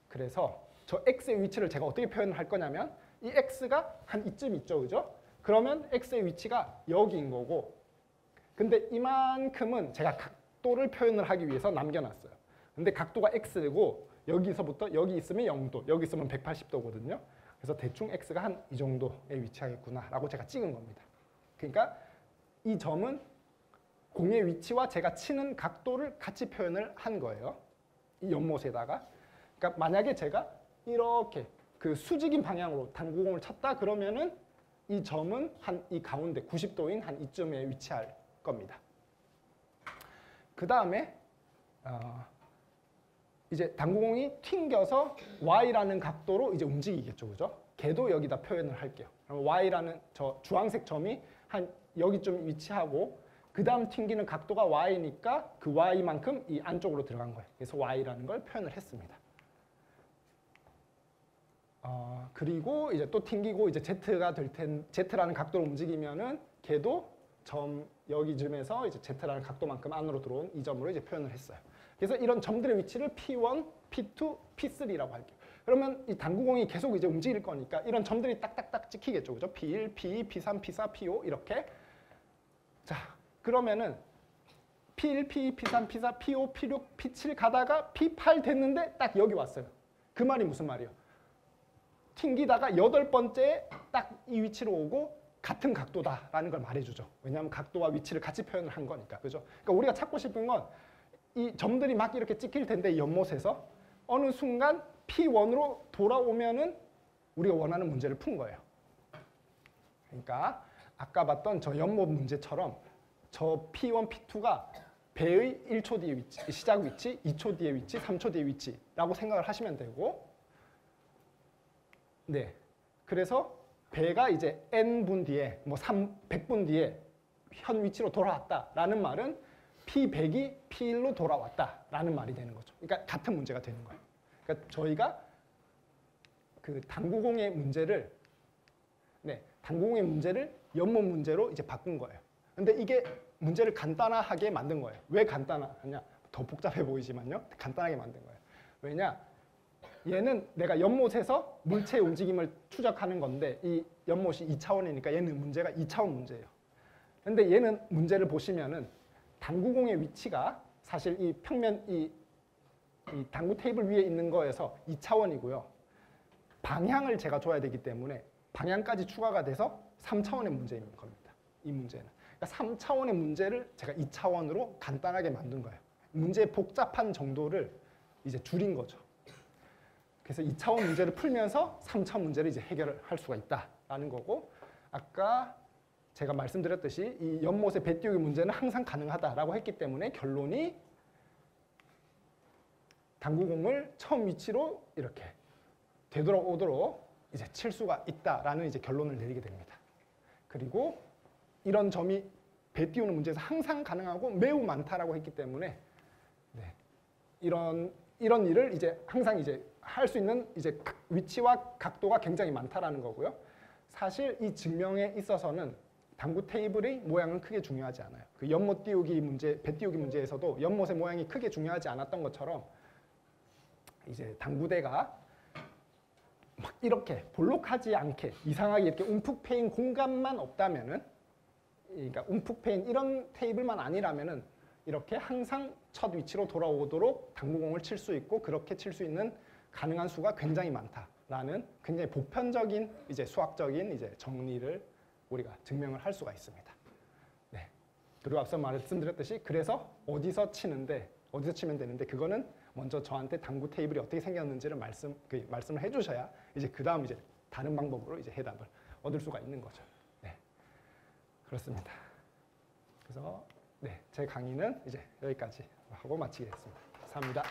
그래서 저 x의 위치를 제가 어떻게 표현을 할 거냐면 이 x가 한 이쯤 있죠, 그죠? 그러면 x의 위치가 여기인 거고 근데 이만큼은 제가 각도를 표현을 하기 위해서 남겨놨어요. 근데 각도가 x고 여기서부터 여기 있으면 0도, 여기 있으면 180도거든요. 그래서 대충 x가 한 이 정도에 위치하겠구나라고 제가 찍은 겁니다. 그러니까 이 점은 공의 위치와 제가 치는 각도를 같이 표현을 한 거예요. 이 연못에다가. 그러니까 만약에 제가 이렇게 그 수직인 방향으로 당구공을 쳤다 그러면은 이 점은 한 이 가운데 90도인 한 이쯤에 위치할 겁니다. 그 다음에 이제 당구공이 튕겨서 y라는 각도로 이제 움직이겠죠, 그죠? 걔도 여기다 표현을 할게요. 그럼 y라는 저 주황색 점이 한 여기쯤 위치하고 그 다음 튕기는 각도가 y니까 그 y만큼 이 안쪽으로 들어간 거예요. 그래서 y라는 걸 표현을 했습니다. 그리고 이제 또 튕기고 이제 z가 될 z라는 각도로 움직이면은 걔도 점 여기쯤에서 이제 z라는 각도만큼 안으로 들어온 이 점으로 이제 표현을 했어요. 그래서 이런 점들의 위치를 P1, P2, P3라고 할게요. 그러면 이 당구공이 계속 이제 움직일 거니까 이런 점들이 딱딱딱 찍히겠죠, 그죠? P1, P2, P3, P4, P5 이렇게. 자, 그러면은 P1, P2, P3, P4, P5, P6, P7 가다가 P8 됐는데 딱 여기 왔어요. 그 말이 무슨 말이에요? 튕기다가 8번째에 딱 이 위치로 오고 같은 각도다라는 걸 말해주죠. 왜냐하면 각도와 위치를 같이 표현을 한 거니까, 그죠? 그러니까 우리가 찾고 싶은 건 이 점들이 막 이렇게 찍힐 텐데 이 연못에서 어느 순간 P1으로 돌아오면은 우리가 원하는 문제를 푼 거예요. 그러니까 아까 봤던 저 연못 문제처럼 저 P1, P2가 배의 1초 뒤의 위치, 시작 위치, 2초 뒤의 위치, 3초 뒤의 위치라고 생각을 하시면 되고 네, 그래서 배가 이제 n분 뒤에 뭐 100분 뒤에 현 위치로 돌아왔다라는 말은 P100이 P1로 돌아왔다라는 말이 되는 거죠. 그러니까 같은 문제가 되는 거예요. 그러니까 저희가 그 당구공의 문제를 당구공의 문제를 연못 문제로 이제 바꾼 거예요. 근데 이게 문제를 간단하게 만든 거예요. 왜 간단하냐? 더 복잡해 보이지만요. 간단하게 만든 거예요. 왜냐? 얘는 내가 연못에서 물체의 움직임을 추적하는 건데 이 연못이 2차원이니까 얘는 문제가 2차원 문제예요. 근데 얘는 문제를 보시면은 당구공의 위치가 사실 이 평면 이 당구 테이블 위에 있는 거에서 2차원이고요. 방향을 제가 줘야 되기 때문에 방향까지 추가가 돼서 3차원의 문제인 겁니다. 이 문제는. 그러니까 3차원의 문제를 제가 2차원으로 간단하게 만든 거예요. 문제의 복잡한 정도를 이제 줄인 거죠. 그래서 2차원 문제를 풀면서 3차원 문제를 이제 해결을 할 수가 있다라는 거고, 아까 제가 말씀드렸듯이 이 연못의 배 띄우기 문제는 항상 가능하다라고 했기 때문에 결론이 당구공을 처음 위치로 이렇게 되돌아오도록 이제 칠 수가 있다라는 이제 결론을 내리게 됩니다. 그리고 이런 점이 배 띄우는 문제에서 항상 가능하고 매우 많다라고 했기 때문에 네, 이런 일을 이제 항상 이제 할 수 있는 이제 위치와 각도가 굉장히 많다라는 거고요. 사실 이 증명에 있어서는 당구 테이블의 모양은 크게 중요하지 않아요. 그 연못 띄우기 문제, 배 띄우기 문제에서도 연못의 모양이 크게 중요하지 않았던 것처럼 이제 당구대가 막 이렇게 볼록하지 않게 이상하게 이렇게 움푹 패인 공간만 없다면은, 그러니까 움푹 패인 이런 테이블만 아니라면은 이렇게 항상 첫 위치로 돌아오도록 당구공을 칠 수 있고 그렇게 칠 수 있는 가능한 수가 굉장히 많다라는 굉장히 보편적인 이제 수학적인 이제 정리를 우리가 증명을 할 수가 있습니다. 네. 그리고 앞서 말씀드렸듯이 그래서 어디서 치면 되는데 그거는 먼저 저한테 당구 테이블이 어떻게 생겼는지를 말씀을 해주셔야 이제 그 다음 이제 다른 방법으로 이제 해답을 얻을 수가 있는 거죠. 네. 그렇습니다. 그래서 네, 제 강의는 이제 여기까지 하고 마치겠습니다. 감사합니다.